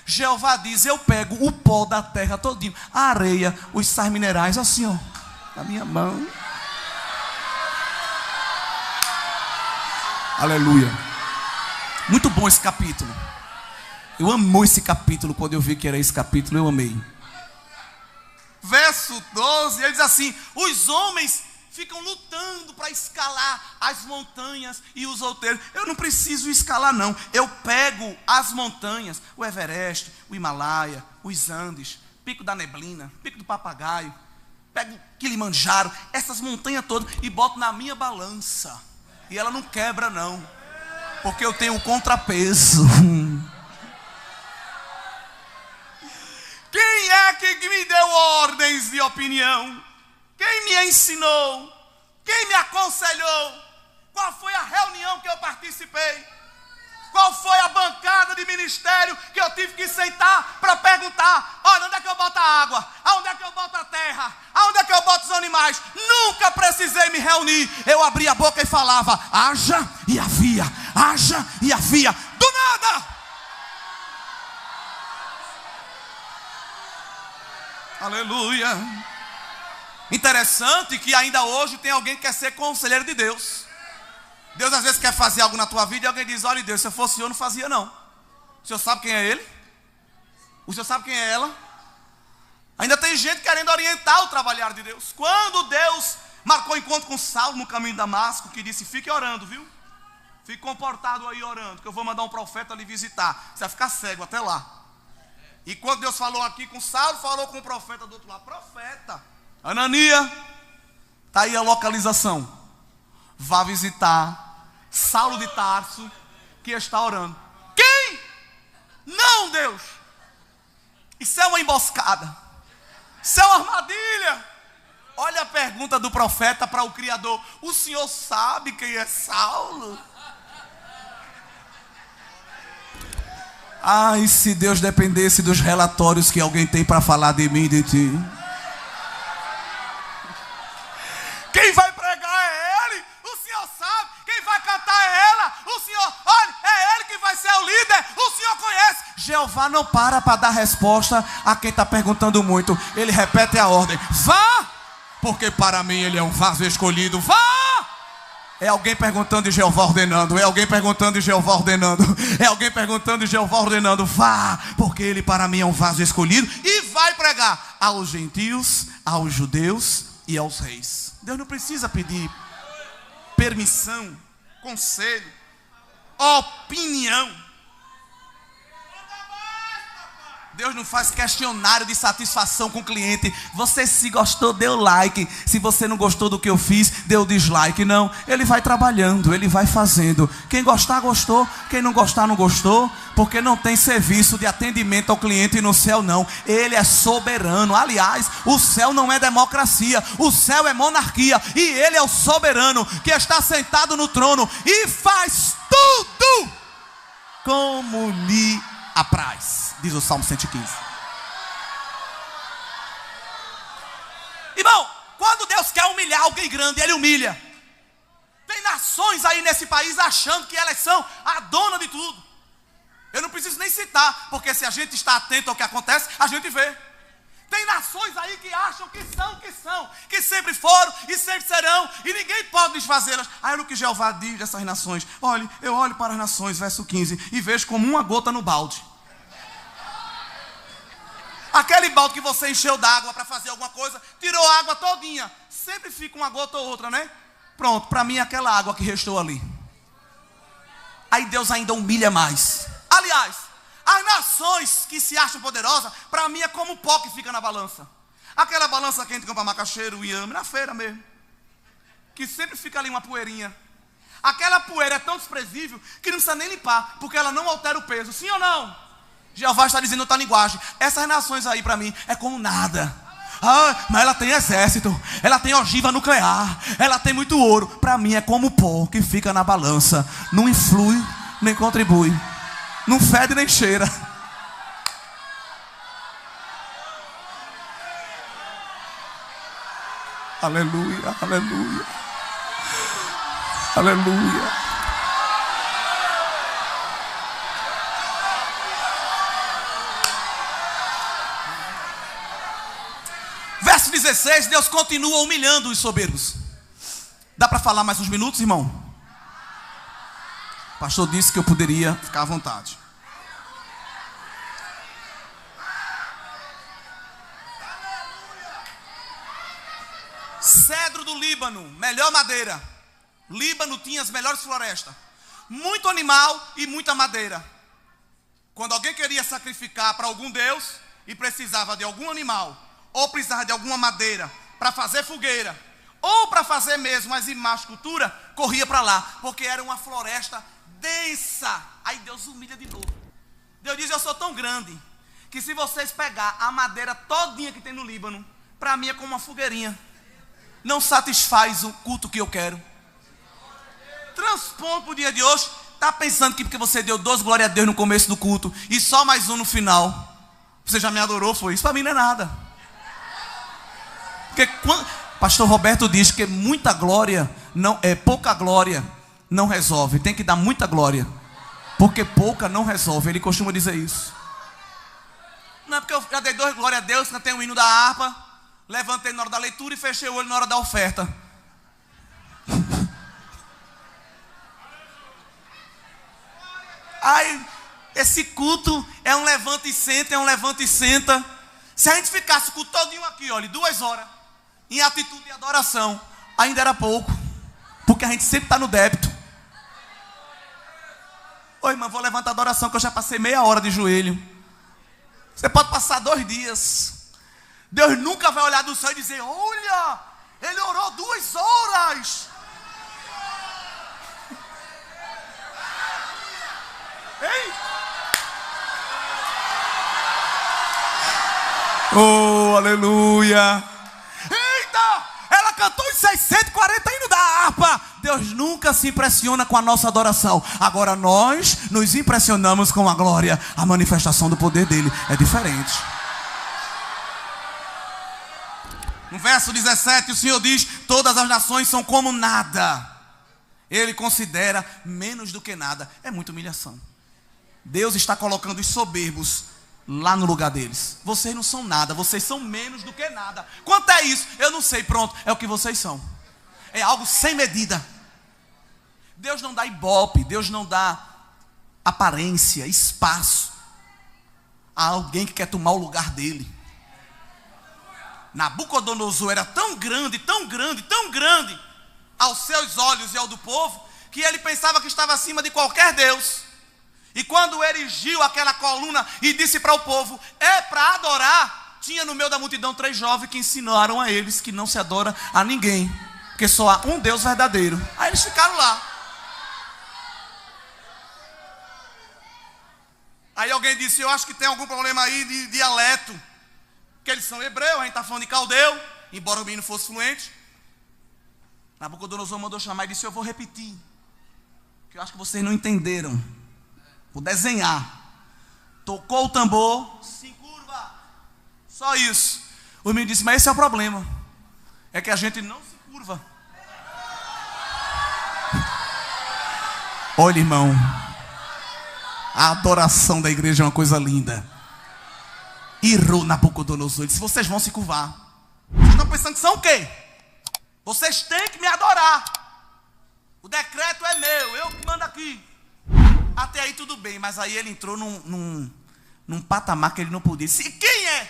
Jeová diz: eu pego o pó da terra todinho, a areia, os sais minerais, assim ó, na minha mão. Aleluia. Muito bom esse capítulo. Eu amo esse capítulo. Quando eu vi que era esse capítulo, eu amei. Verso 12, ele diz assim: os homens ficam lutando para escalar as montanhas e os outeiros. Eu não preciso escalar não. Eu pego as montanhas, o Everest, o Himalaia, os Andes, Pico da Neblina, Pico do Papagaio, pego Kilimanjaro, essas montanhas todas e boto na minha balança. E ela não quebra não, porque eu tenho um contrapeso. Quem é que me deu ordens de opinião? Quem me ensinou? Quem me aconselhou? Qual foi a reunião que eu participei? Qual foi a bancada de ministério que eu tive que sentar para perguntar: olha, onde é que eu boto a água? Aonde é que eu boto a terra? Aonde é que eu boto os animais? Nunca precisei me reunir. Eu abria a boca e falava: haja e havia, haja e havia, do nada. Aleluia. Interessante que ainda hoje tem alguém que quer ser conselheiro de Deus. Deus às vezes quer fazer algo na tua vida e alguém diz: olha Deus, se eu fosse eu não fazia não. O senhor sabe quem é ele? O senhor sabe quem é ela? Ainda tem gente querendo orientar o trabalhar de Deus. Quando Deus marcou encontro com Saulo no caminho de Damasco, que disse: fique orando, viu? Fique comportado aí orando, que eu vou mandar um profeta lhe visitar. Você vai ficar cego até lá. E quando Deus falou aqui com Saulo, falou com o profeta do outro lado: profeta, Anania, está aí a localização. Vá visitar Saulo de Tarso, que está orando. Quem? Não, Deus. Isso é uma emboscada. Isso é uma armadilha. Olha a pergunta do profeta para o Criador: o senhor sabe quem é Saulo? Ai, se Deus dependesse dos relatórios que alguém tem para falar de mim e de ti. Quem vai pregar é ele. O senhor sabe. Quem vai cantar é ela. O senhor, olha, é ele que vai ser o líder. O senhor conhece. Jeová não para dar resposta a quem está perguntando muito. Ele repete a ordem: vá, porque para mim ele é um vaso escolhido. Vá. É alguém perguntando e Jeová ordenando. É alguém perguntando e Jeová ordenando. É alguém perguntando e Jeová ordenando. Vá, porque ele para mim é um vaso escolhido. E vai pregar aos gentios, aos judeus e aos reis. Deus não precisa pedir permissão, conselho, opinião. Deus não faz questionário de satisfação com o cliente. Você se gostou, deu like. Se você não gostou do que eu fiz, deu dislike. Não, ele vai trabalhando, ele vai fazendo. Quem gostar, gostou. Quem não gostar, não gostou. Porque não tem serviço de atendimento ao cliente no céu, não. Ele é soberano. Aliás, o céu não é democracia. O céu é monarquia. E ele é o soberano que está sentado no trono e faz tudo como lhe apraz, diz o Salmo 115. Irmão, quando Deus quer humilhar alguém grande, ele humilha. Tem nações aí nesse país achando que elas são a dona de tudo. Eu não preciso nem citar, porque se a gente está atento ao que acontece, a gente vê. Tem nações aí que acham que sempre foram e sempre serão, e ninguém pode desfazê-las. Aí o que Jeová diz dessas nações: olhe, eu olho para as nações, verso 15, e vejo como uma gota no balde. Aquele balde que você encheu d'água para fazer alguma coisa, tirou a água todinha, sempre fica uma gota ou outra, né? Pronto, para mim é aquela água que restou ali. Aí Deus ainda humilha mais. Aliás, as nações que se acham poderosas, para mim é como o pó que fica na balança. Aquela balança que a gente compra macaxeira, inhame, na feira mesmo, que sempre fica ali uma poeirinha. Aquela poeira é tão desprezível que não precisa nem limpar, porque ela não altera o peso. Sim ou não? Jeová está dizendo outra linguagem. Essas nações aí para mim é como nada. Ah, mas ela tem exército, ela tem ogiva nuclear, ela tem muito ouro. Para mim é como o pó que fica na balança. Não influi, nem contribui. Não fede nem cheira. Aleluia, aleluia, aleluia. Verso 16, Deus continua humilhando os soberbos. Dá para falar mais uns minutos, irmão? O pastor disse que eu poderia ficar à vontade. Cedro do Líbano, melhor madeira. Líbano tinha as melhores florestas. Muito animal e muita madeira. Quando alguém queria sacrificar para algum deus e precisava de algum animal, ou precisava de alguma madeira para fazer fogueira, ou para fazer mesmo as imagens, cultura, corria para lá, porque era uma floresta densa. Aí Deus humilha de novo. Deus diz: eu sou tão grande que se vocês pegar a madeira todinha que tem no Líbano, para mim é como uma fogueirinha. Não satisfaz o culto que eu quero. Transpondo para o dia de hoje. Está pensando que porque você deu 2 glória a Deus no começo do culto e só mais um no final, você já me adorou? Foi isso? Para mim não é nada. Porque quando pastor Roberto diz que muita glória não é, pouca glória não resolve. Tem que dar muita glória, porque pouca não resolve. Ele costuma dizer isso. Não é porque eu já dei 2 glória a Deus, cantei um hino da harpa, Levantei na hora da leitura e fechei o olho na hora da oferta. Aí, esse culto é um levanta e senta, é um levanta e senta. Se a gente ficasse o culto todinho aqui, olha, 2 horas, em atitude de adoração, ainda era pouco. Porque a gente sempre está no débito. Oi, irmão, vou levantar a adoração que eu já passei meia hora de joelho. Você pode passar 2 dias. Deus nunca vai olhar do céu e dizer: olha, ele orou 2 horas. Ei! Oh, aleluia! Eita! Ela cantou os 640 hinos da harpa. Deus nunca se impressiona com a nossa adoração. Agora nós nos impressionamos com a glória. A manifestação do poder dele é diferente. No verso 17, o Senhor diz: todas as nações são como nada. Ele considera menos do que nada. É muita humilhação. Deus está colocando os soberbos lá no lugar deles. Vocês não são nada, vocês são menos do que nada. Quanto é isso? Eu não sei, pronto, é o que vocês são. É algo sem medida. Deus não dá ibope, Deus não dá aparência, espaço a alguém que quer tomar o lugar dele. Nabucodonosor era tão grande, tão grande, tão grande aos seus olhos e ao do povo, que ele pensava que estava acima de qualquer Deus. E quando erigiu aquela coluna e disse para o povo: é para adorar, tinha no meio da multidão 3 jovens que ensinaram a eles que não se adora a ninguém, porque só há um Deus verdadeiro. Aí eles ficaram lá. Aí alguém disse: eu acho que tem algum problema aí de dialeto, que eles são hebreus, a gente está falando de caldeu, embora o menino fosse fluente. Nabucodonosor mandou chamar e disse: eu vou repetir, que eu acho que vocês não entenderam. Vou desenhar. Tocou o tambor, se curva. Só isso. O menino disse: mas esse é o problema, é que a gente não se curva. Olha, irmão, a adoração da igreja é uma coisa linda. Irou Nabucodonosor, disse: vocês vão se curvar. Vocês estão pensando que são o quê? Vocês têm que me adorar. O decreto é meu, eu que mando aqui. Até aí tudo bem, mas aí ele entrou num patamar que ele não podia. Disse: quem é?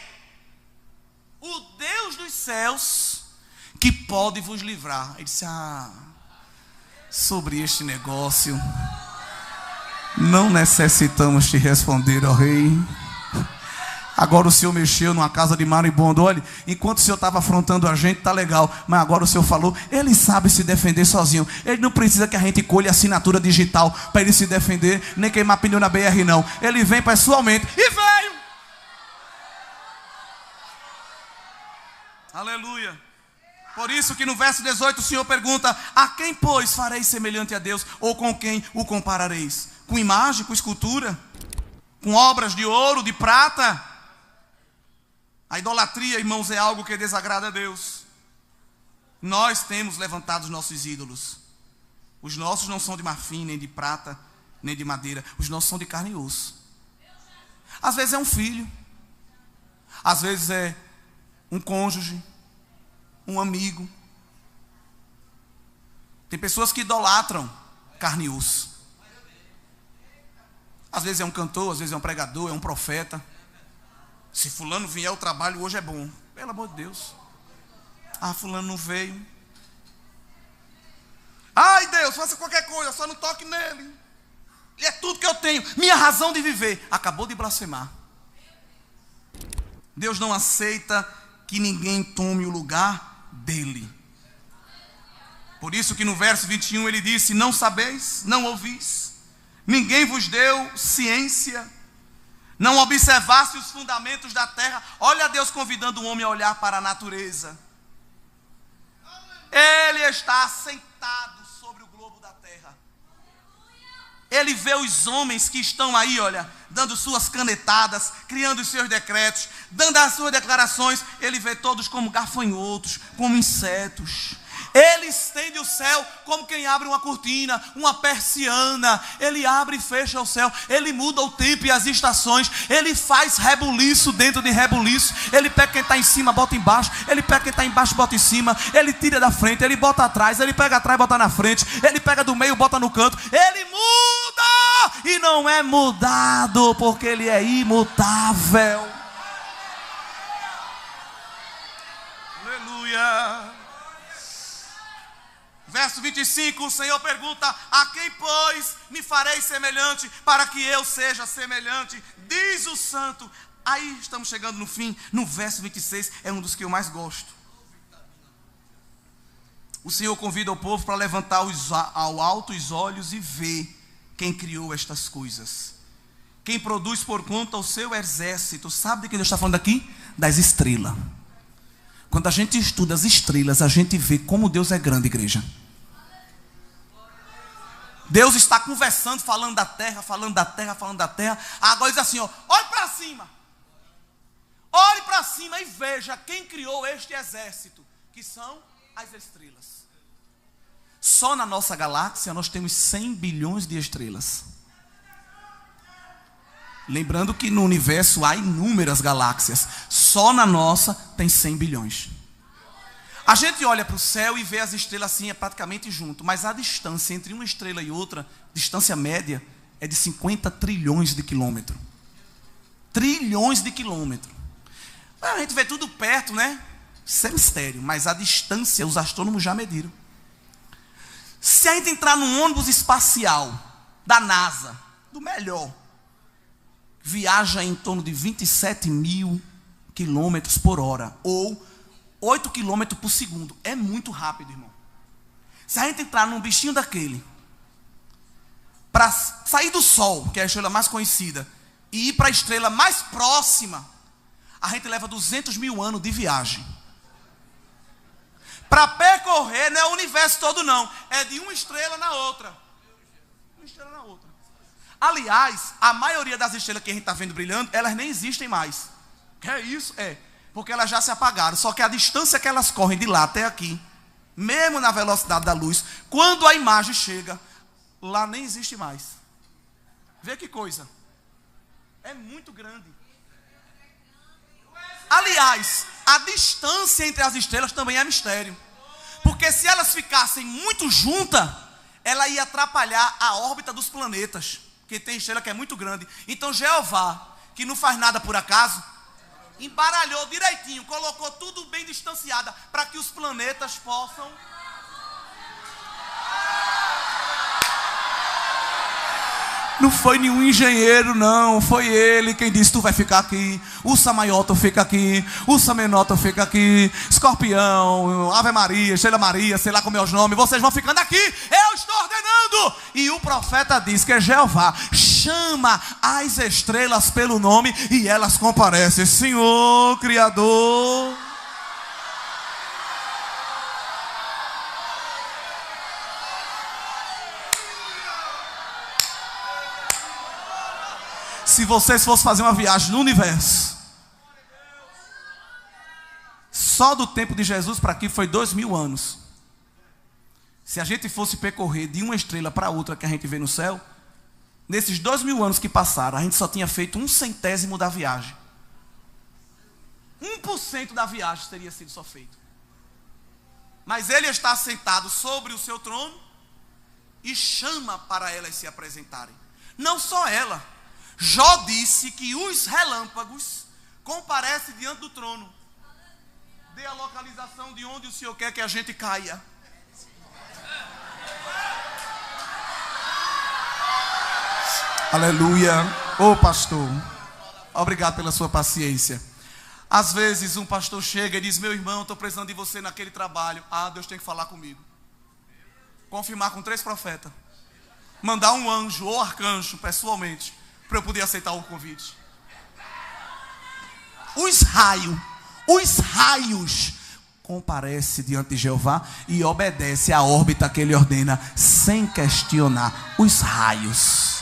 O Deus dos céus que pode vos livrar. Ele disse: sobre este negócio não necessitamos te responder, ó rei. Agora o Senhor mexeu numa casa de maribondo. Olha, enquanto o Senhor estava afrontando a gente, tá legal. Mas agora o Senhor falou, ele sabe se defender sozinho. Ele não precisa que a gente colhe assinatura digital para ele se defender, nem queimar pneu na BR não. Ele vem pessoalmente. E veio! Aleluia. Por isso que no verso 18 o Senhor pergunta: a quem, pois, fareis semelhante a Deus? Ou com quem o comparareis? Com imagem, com escultura? Com obras de ouro, de prata? A idolatria, irmãos, é algo que desagrada a Deus. Nós temos levantado os nossos ídolos. Os nossos não são de marfim, nem de prata, nem de madeira. Os nossos são de carne e osso. Às vezes é um filho. Às vezes é um cônjuge, um amigo. Tem pessoas que idolatram carne e osso. Às vezes é um cantor, às vezes é um pregador, é um profeta. Se fulano vier, o trabalho hoje é bom. Pelo amor de Deus. Fulano não veio. Ai, Deus, faça qualquer coisa, só não toque nele. Ele é tudo que eu tenho, minha razão de viver. Acabou de blasfemar. Deus não aceita que ninguém tome o lugar dele. Por isso que no verso 21 ele disse: não sabeis, não ouvis, ninguém vos deu ciência, não observasse os fundamentos da terra. Olha Deus convidando o homem a olhar para a natureza. Ele está sentado sobre o globo da terra. Ele vê os homens que estão aí, olha, dando suas canetadas, criando os seus decretos, dando as suas declarações. Ele vê todos como gafanhotos, como insetos. Ele estende o céu como quem abre uma cortina, uma persiana. Ele abre e fecha o céu. Ele muda o tempo e as estações. Ele faz rebuliço dentro de rebuliço. Ele pega quem está em cima, bota embaixo. Ele pega quem está embaixo, bota em cima. Ele tira da frente, ele bota atrás. Ele pega atrás, bota na frente. Ele pega do meio, bota no canto. Ele muda e não é mudado, porque ele é imutável. Aleluia. Verso 25, o Senhor pergunta: a quem, pois, me farei semelhante, para que eu seja semelhante? Diz o santo. Aí estamos chegando no fim, no verso 26, é um dos que eu mais gosto. O Senhor convida o povo para levantar ao alto os olhos e ver quem criou estas coisas. Quem produz por conta o seu exército. Sabe de quem Deus está falando aqui? Das estrelas. Quando a gente estuda as estrelas, a gente vê como Deus é grande, igreja. Deus está conversando, falando da terra, falando da terra, falando da terra. Agora diz assim, ó, olhe para cima. Olhe para cima e veja quem criou este exército, que são as estrelas. Só na nossa galáxia nós temos 100 bilhões de estrelas. Lembrando que no universo há inúmeras galáxias. Só na nossa tem 100 bilhões. A gente olha para o céu e vê as estrelas assim, é praticamente junto. Mas a distância entre uma estrela e outra, distância média, é de 50 trilhões de quilômetros. Trilhões de quilômetros. A gente vê tudo perto, né? Isso é mistério. Mas a distância, os astrônomos já mediram. Se a gente entrar num ônibus espacial da NASA, do melhor, viaja em torno de 27 mil quilômetros por hora, ou 8 quilômetros por segundo. É muito rápido, irmão. Se a gente entrar num bichinho daquele, para sair do Sol, que é a estrela mais conhecida, e ir para a estrela mais próxima, a gente leva 200 mil anos de viagem. Para percorrer, não é o universo todo não, é de uma estrela na outra. Uma estrela na outra. Aliás, a maioria das estrelas que a gente está vendo brilhando, elas nem existem mais. Que é isso? É. Porque elas já se apagaram. Só que a distância que elas correm de lá até aqui, mesmo na velocidade da luz, quando a imagem chega, lá nem existe mais. Vê que coisa. É muito grande. Aliás, a distância entre as estrelas também é mistério. Porque se elas ficassem muito juntas, ela ia atrapalhar a órbita dos planetas. Porque tem estrela que é muito grande. Então Jeová, que não faz nada por acaso, embaralhou direitinho, colocou tudo bem distanciado, para que os planetas possam... Não foi nenhum engenheiro, não. Foi ele quem disse: tu vai ficar aqui. Ursa Maiota fica aqui. Ursa Menota fica aqui. Escorpião, Ave Maria, Estrela Maria, sei lá como é os nomes. Vocês vão ficando aqui. Eu estou ordenando. E o profeta diz que é Jeová. Chama as estrelas pelo nome e elas comparecem. Senhor, Criador. Se vocês fossem fazer uma viagem no universo, só do tempo de Jesus para aqui foi 2000 anos. Se a gente fosse percorrer de uma estrela para outra que a gente vê no céu, nesses 2000 anos que passaram, a gente só tinha feito 1/100º da viagem. 1% da viagem teria sido só feito. Mas ele está sentado sobre o seu trono e chama para elas se apresentarem. Não só ela. Jó disse que os relâmpagos comparecem diante do trono. Dê a localização de onde o Senhor quer que a gente caia. Aleluia. Ô pastor, obrigado pela sua paciência. Às vezes um pastor chega e diz: meu irmão, estou precisando de você naquele trabalho. Ah, Deus tem que falar comigo. Confirmar com 3 profetas. Mandar um anjo ou arcanjo pessoalmente, para eu poder aceitar o convite. Os raios comparecem diante de Jeová e obedece à órbita que ele ordena, sem questionar. Os raios.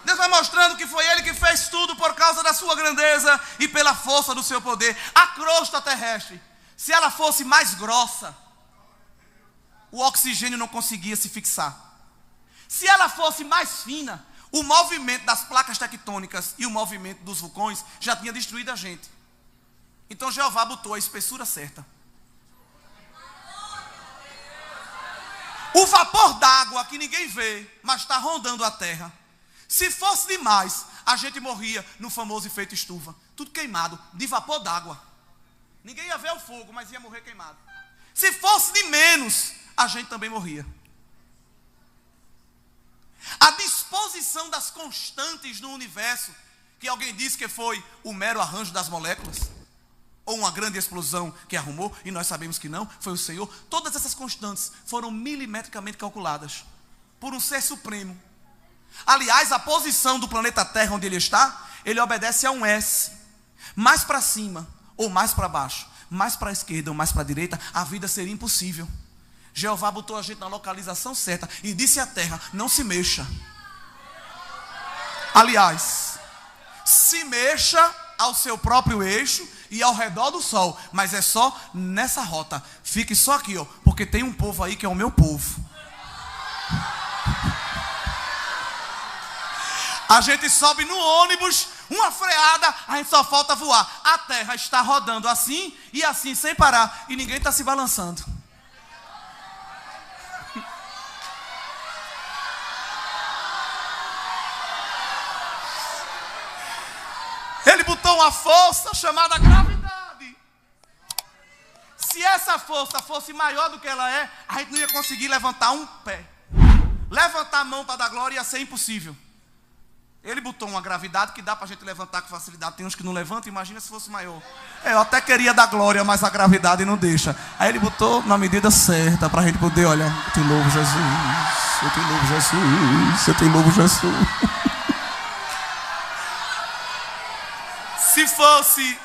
Deus vai mostrando que foi ele que fez tudo por causa da sua grandeza e pela força do seu poder. A crosta terrestre Se ela fosse mais grossa, o oxigênio não conseguia se fixar. Se ela fosse mais fina, o movimento das placas tectônicas e o movimento dos vulcões já tinha destruído a gente. Então Jeová botou a espessura certa. O vapor d'água que ninguém vê, mas está rondando a terra. Se fosse demais, a gente morria no famoso efeito estufa. Tudo queimado, de vapor d'água. Ninguém ia ver o fogo, mas ia morrer queimado. Se fosse de menos, a gente também morria. A disposição das constantes no universo, que alguém disse que foi o mero arranjo das moléculas, ou uma grande explosão que arrumou, e nós sabemos que não, foi o Senhor. Todas essas constantes foram milimetricamente calculadas por um ser supremo. Aliás, a posição do planeta Terra onde ele está, ele obedece a um S. Mais para cima ou mais para baixo, mais para a esquerda ou mais para a direita, a vida seria impossível. Jeová botou a gente na localização certa e disse à terra: não se mexa. Aliás, se mexa ao seu próprio eixo e ao redor do sol, mas é só nessa rota. Fique só aqui, ó, porque tem um povo aí que é o meu povo. A gente sobe no ônibus, uma freada, a gente só falta voar. A terra está rodando assim e assim sem parar e ninguém está se balançando. Ele botou uma força chamada gravidade. Se essa força fosse maior do que ela é, a gente não ia conseguir levantar um pé. Levantar a mão para dar glória ia ser impossível. Ele botou uma gravidade que dá para a gente levantar com facilidade. Tem uns que não levantam, imagina se fosse maior. Eu até queria dar glória, mas a gravidade não deixa. Aí ele botou na medida certa para a gente poder, olha, eu te louvo Jesus, eu te louvo Jesus, eu te louvo Jesus. Se fosse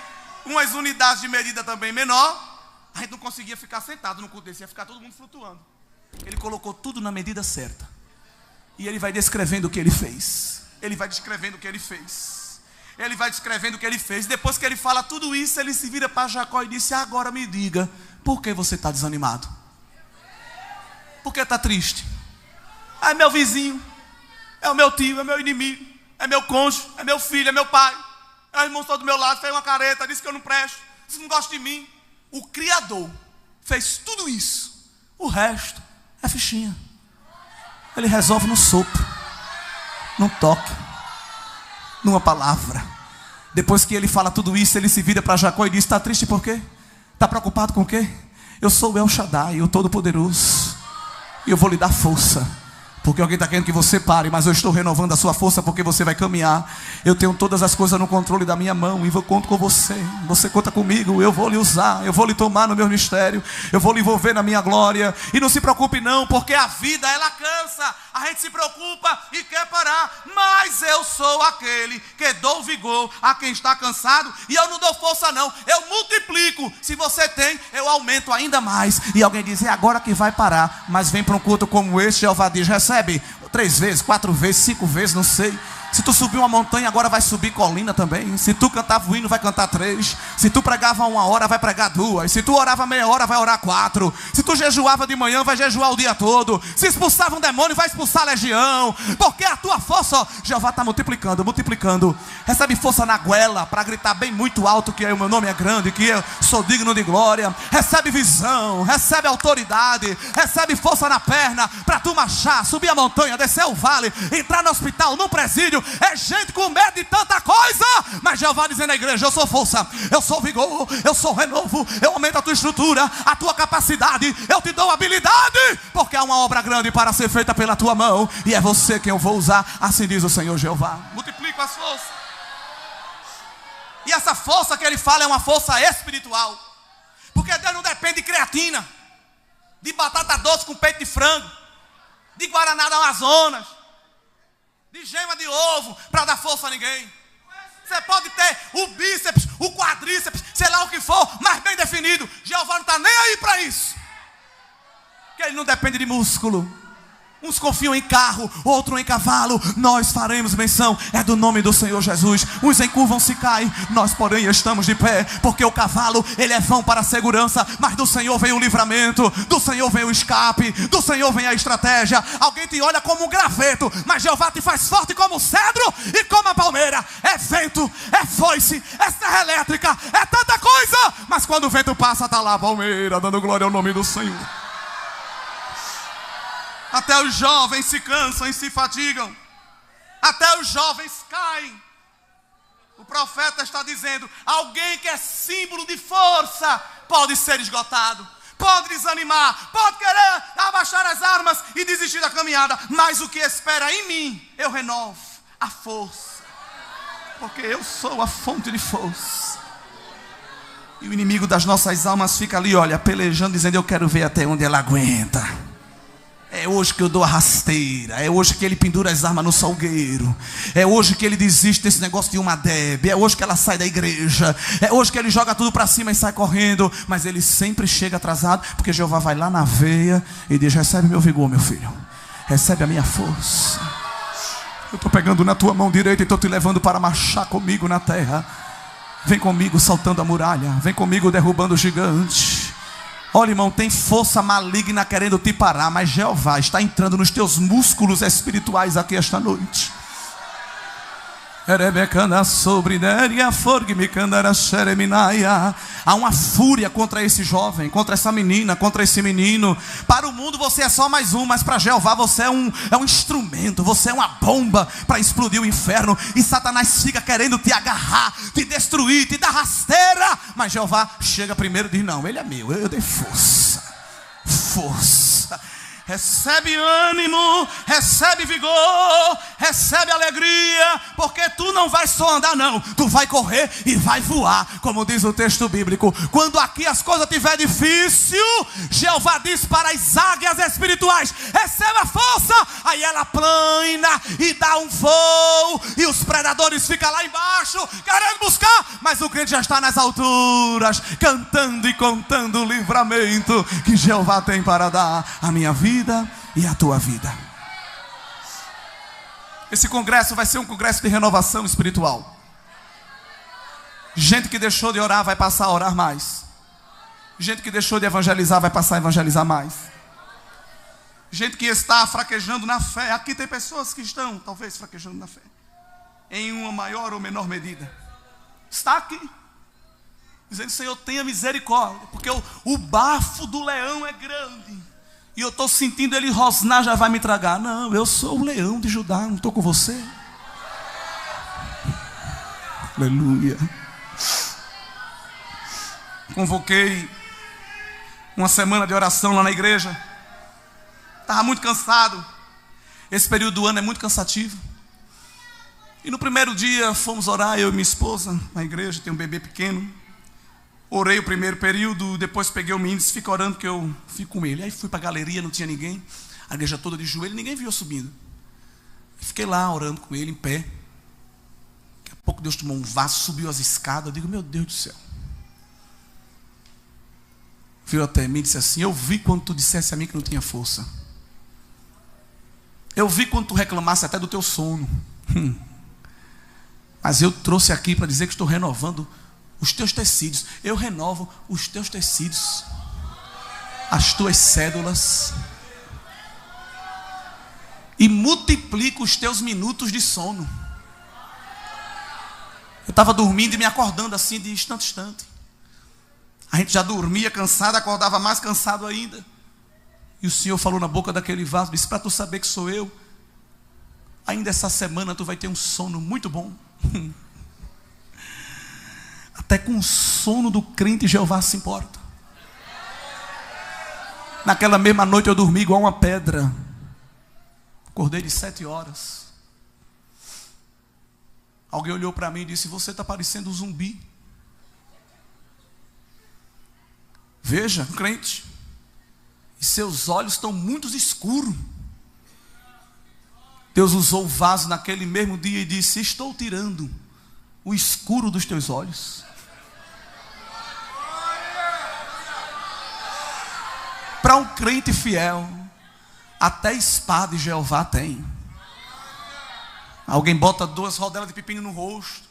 umas unidades de medida também menor, a gente não conseguia ficar sentado no culto desse, ia ficar todo mundo flutuando. Ele colocou tudo na medida certa. E ele vai descrevendo o que ele fez. Ele vai descrevendo o que ele fez. Ele vai descrevendo o que ele fez. Depois que ele fala tudo isso, ele se vira para Jacó e disse: agora me diga, por que você está desanimado? Por que está triste? Ah, é meu vizinho, é o meu tio, é meu inimigo, é meu cônjuge, é meu filho, é meu pai. É o irmão só do meu lado, fez uma careta, disse que eu não presto, disse que não gosta de mim. O Criador fez tudo isso. O resto é fichinha. Ele resolve no sopro, num toque, numa palavra. Depois que ele fala tudo isso, ele se vira para Jacó e diz: está triste por quê? Está preocupado com o quê? Eu sou o El Shaddai, o Todo-Poderoso, e eu vou lhe dar força. Porque alguém está querendo que você pare, mas eu estou renovando a sua força, porque você vai caminhar. Eu tenho todas as coisas no controle da minha mão, e eu conto com você. Você conta comigo, eu vou lhe usar, eu vou lhe tomar no meu mistério, eu vou lhe envolver na minha glória. E não se preocupe não, porque a vida ela cansa. A gente se preocupa e quer parar, mas eu sou aquele que dou vigor a quem está cansado. E eu não dou força não, eu multiplico. Se você tem, eu aumento ainda mais. E alguém diz: é agora que vai parar. Mas vem para um culto como esse, Jeová diz: recebe 3 vezes, 4 vezes, 5 vezes, não sei. Se tu subir uma montanha, agora vai subir colina também. Se tu cantava o hino, vai cantar 3. Se tu pregava 1 hora, vai pregar 2. Se tu orava meia hora, vai orar 4. Se tu jejuava de manhã, vai jejuar o dia todo. Se expulsava um demônio, vai expulsar a legião. Porque a tua força, ó, Jeová está multiplicando, multiplicando. Recebe força na goela para gritar bem muito alto que o meu nome é grande, que eu sou digno de glória. Recebe visão, recebe autoridade, recebe força na perna para tu marchar, subir a montanha, descer o vale, entrar no hospital, no presídio. É gente com medo de tanta coisa, mas Jeová dizendo à igreja: eu sou força, eu sou vigor, eu sou renovo, eu aumento a tua estrutura, a tua capacidade, eu te dou habilidade, porque há uma obra grande para ser feita pela tua mão, e é você quem eu vou usar, assim diz o Senhor Jeová. Multiplico as forças. E essa força que ele fala é uma força espiritual, porque Deus não depende de creatina, de batata doce com peito de frango, de guaraná do Amazonas, de gema de ovo para dar força a ninguém. Você pode ter o bíceps, o quadríceps, sei lá o que for, mas bem definido. Jeová não está nem aí para isso, porque ele não depende de músculo, Uns confiam em carro, outro em cavalo. Nós faremos menção, é do nome do Senhor Jesus. Uns encurvam-se e caem, nós porém estamos de pé. Porque o cavalo, ele é vão para a segurança, mas do Senhor vem o livramento, do Senhor vem o escape, do Senhor vem a estratégia. Alguém te olha como um graveto, mas Jeová te faz forte como o cedro e como a palmeira. É vento, é foice, é serra elétrica, é tanta coisa, mas quando o vento passa, está lá a palmeira, dando glória ao nome do Senhor. Até os jovens se cansam e se fatigam. Até os jovens caem. O profeta está dizendo: alguém que é símbolo de força pode ser esgotado, pode desanimar, pode querer abaixar as armas e desistir da caminhada. Mas o que espera em mim, eu renovo a força, porque eu sou a fonte de força. E o inimigo das nossas almas fica ali, olha, pelejando, dizendo: eu quero ver até onde ela aguenta. É hoje que eu dou a rasteira. É hoje que ele pendura as armas no salgueiro. É hoje que ele desiste desse negócio de uma Deb. É hoje que ela sai da igreja. É hoje que ele joga tudo para cima e sai correndo. Mas ele sempre chega atrasado, porque Jeová vai lá na veia e diz: recebe meu vigor, meu filho. Recebe a minha força. Eu estou pegando na tua mão direita e estou te levando para marchar comigo na terra. Vem comigo saltando a muralha. Vem comigo derrubando o gigante. Olha, irmão, tem força maligna querendo te parar, mas Jeová está entrando nos teus músculos espirituais aqui esta noite. Há uma fúria contra esse jovem, contra essa menina, contra esse menino. Para o mundo você é só mais um, mas para Jeová você é um instrumento, você é uma bomba para explodir o inferno. E Satanás fica querendo te agarrar, te destruir, te dar rasteira. Mas Jeová chega primeiro e diz: não, ele é meu, eu dei força. Força. Recebe ânimo, recebe vigor, recebe alegria, porque tu não vai só andar não, tu vai correr e vai voar, como diz o texto bíblico. Quando aqui as coisas estiver difícil, Jeová diz para as águias espirituais: receba força. Aí ela plana e dá um voo, e os predadores ficam lá embaixo querendo buscar, mas o crente já está nas alturas, cantando e contando o livramento que Jeová tem para dar à minha vida e a tua vida. Esse congresso vai ser um congresso de renovação espiritual. Gente que deixou de orar vai passar a orar mais. Gente que deixou de evangelizar vai passar a evangelizar mais. Gente que está fraquejando na fé. Aqui tem pessoas que estão talvez fraquejando na fé, em uma maior ou menor medida. Está aqui dizendo: Senhor, tenha misericórdia, porque o bafo do leão é grande e eu estou sentindo ele rosnar, já vai me tragar. Não, eu sou o leão de Judá, não estou com você. Aleluia. Convoquei uma semana de oração lá na igreja. Estava muito cansado. Esse período do ano é muito cansativo. E no primeiro dia fomos orar, eu e minha esposa, na igreja, tem um bebê pequeno. Orei o primeiro período, depois peguei o menino e disse: fica orando que eu fico com ele. Aí fui para a galeria, não tinha ninguém, a igreja toda de joelho, ninguém viu eu subindo. Fiquei lá orando com ele em pé. Daqui a pouco Deus tomou um vaso, subiu as escadas. Eu digo: meu Deus do céu. Virou até mim e disse assim: eu vi quando tu dissesse a mim que não tinha força. Eu vi quando tu reclamasse até do teu sono. Mas eu trouxe aqui para dizer que estou renovando os teus tecidos. Eu renovo os teus tecidos, as tuas cédulas, e multiplico os teus minutos de sono. Eu estava dormindo e me acordando assim de instante a instante. A gente já dormia cansado, acordava mais cansado ainda. E o Senhor falou na boca daquele vaso, disse: para tu saber que sou eu, ainda essa semana tu vai ter um sono muito bom. Até com o sono do crente Jeová se importa. Naquela mesma noite eu dormi igual uma pedra. Acordei de 7 horas. Alguém olhou para mim e disse: você está parecendo um zumbi. Veja, crente, e seus olhos estão muito escuros. Deus usou o vaso naquele mesmo dia e disse: estou tirando o escuro dos teus olhos. Para um crente fiel, Até espada de Jeová tem. Alguém bota 2 rodelas de pepino no rosto,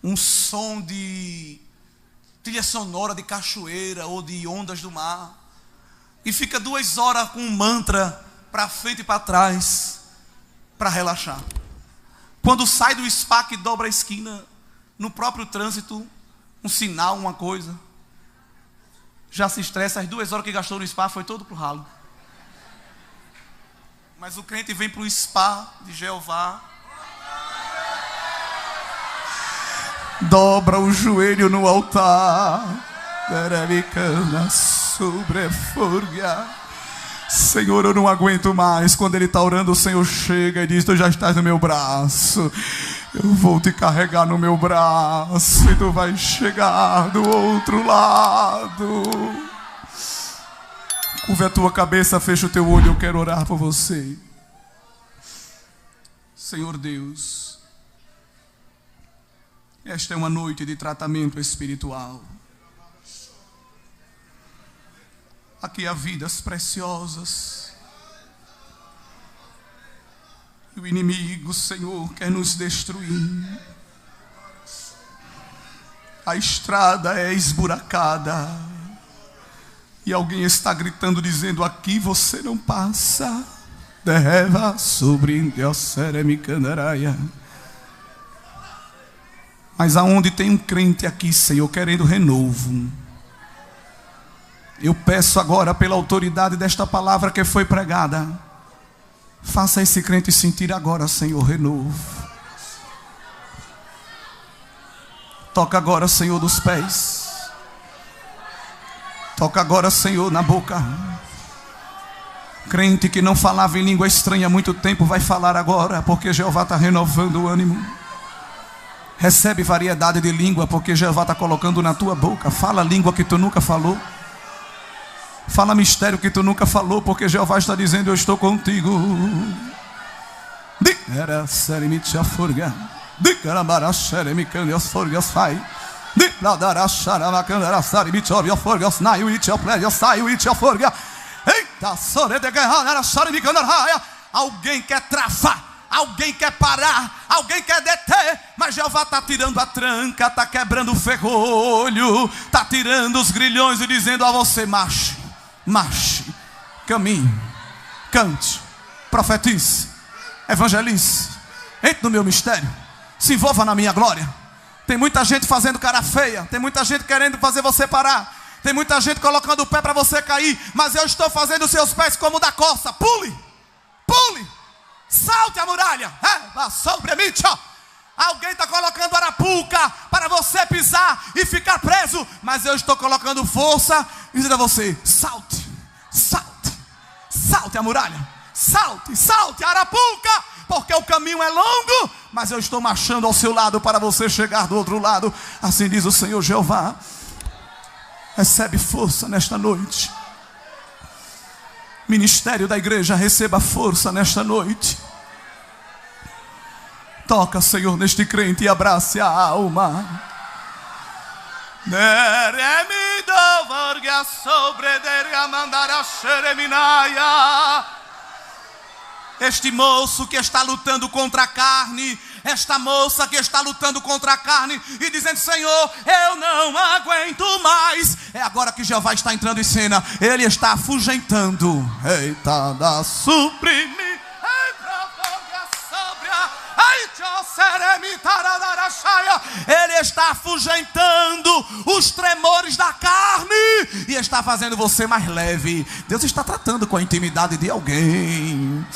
um som de trilha sonora de cachoeira ou de ondas do mar, e fica 2 horas com um mantra para frente e para trás, para relaxar. Quando sai do spa que dobra a esquina, no próprio trânsito, um sinal, uma coisa, já se estressa. As 2 horas que gastou no spa foi todo pro ralo. Mas o crente vem para o spa de Jeová, dobra o joelho no altar, Senhor, eu não aguento mais. Quando ele está orando, o Senhor chega e diz: tu já estás no meu braço, eu vou te carregar no meu braço, e tu vai chegar do outro lado. Curva a tua cabeça, fecha o teu olho, eu quero orar por você. Senhor Deus, esta é uma noite de tratamento espiritual. Aqui há vidas preciosas. E o inimigo, Senhor, quer nos destruir. A estrada é esburacada. E alguém está gritando, dizendo: aqui você não passa. Derreva sobre mas aonde tem um crente aqui, Senhor, querendo renovo, eu peço agora, pela autoridade desta palavra que foi pregada, faça esse crente sentir agora, Senhor, renovo. Toca agora, Senhor, dos pés. Toca agora, Senhor, na boca. Crente que não falava em língua estranha há muito tempo vai falar agora, porque Jeová está renovando o ânimo. Recebe variedade de língua, porque Jeová está colocando na tua boca. Fala língua que tu nunca falou. Fala mistério que tu nunca falou, porque Jeová está dizendo: eu estou contigo. Alguém quer travar, alguém quer parar, alguém quer deter, mas Jeová está tirando a tranca, está quebrando o ferrolho, está tirando os grilhões e dizendo a você: marche, marche, caminhe, cante, profetize, evangelize, entre no meu mistério, se envolva na minha glória. Tem muita gente fazendo cara feia, tem muita gente querendo fazer você parar, tem muita gente colocando o pé para você cair, mas eu estou fazendo os seus pés como da costa. Pule, pule, salte a muralha. Alguém está colocando arapuca para você pisar e ficar preso, mas eu estou colocando força e dizendo a você: salte, salte, salte a muralha, salte, salte a arapuca, porque o caminho é longo, mas eu estou marchando ao seu lado para você chegar do outro lado. Assim diz o Senhor Jeová. Recebe força nesta noite. Ministério da igreja, receba força nesta noite. Toca, Senhor, neste crente e abrace a alma. Este moço que está lutando contra a carne, esta moça que está lutando contra a carne e dizendo: Senhor, eu não aguento mais. É agora que Jeová está entrando em cena. Ele está afugentando. Eita, da suprime. Ele está afugentando os tremores da carne e está fazendo você mais leve. Deus está tratando com a intimidade de alguém.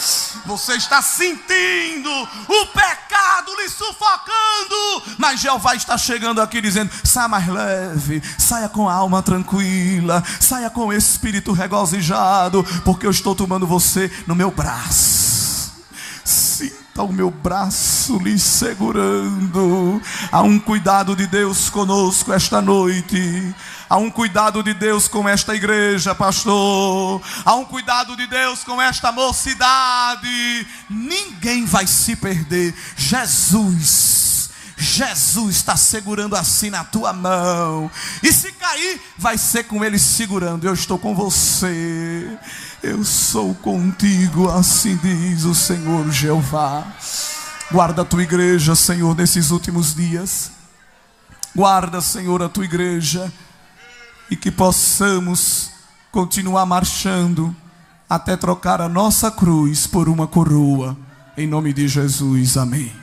Você está sentindo o pecado lhe sufocando, mas Jeová está chegando aqui dizendo: saia mais leve, saia com a alma tranquila, saia com o espírito regozijado, porque eu estou tomando você no meu braço. Sinta o meu braço lhe segurando. Há um cuidado de Deus conosco esta noite. Há um cuidado de Deus com esta igreja, pastor. Há um cuidado de Deus com esta mocidade. Ninguém vai se perder. Jesus Jesus está segurando assim na tua mão. E se cair, vai ser com Ele segurando. Eu estou com você. Eu sou contigo, assim diz o Senhor Jeová. Guarda a tua igreja, Senhor, nesses últimos dias. Guarda, Senhor, a tua igreja. E que possamos continuar marchando até trocar a nossa cruz por uma coroa. Em nome de Jesus, amém.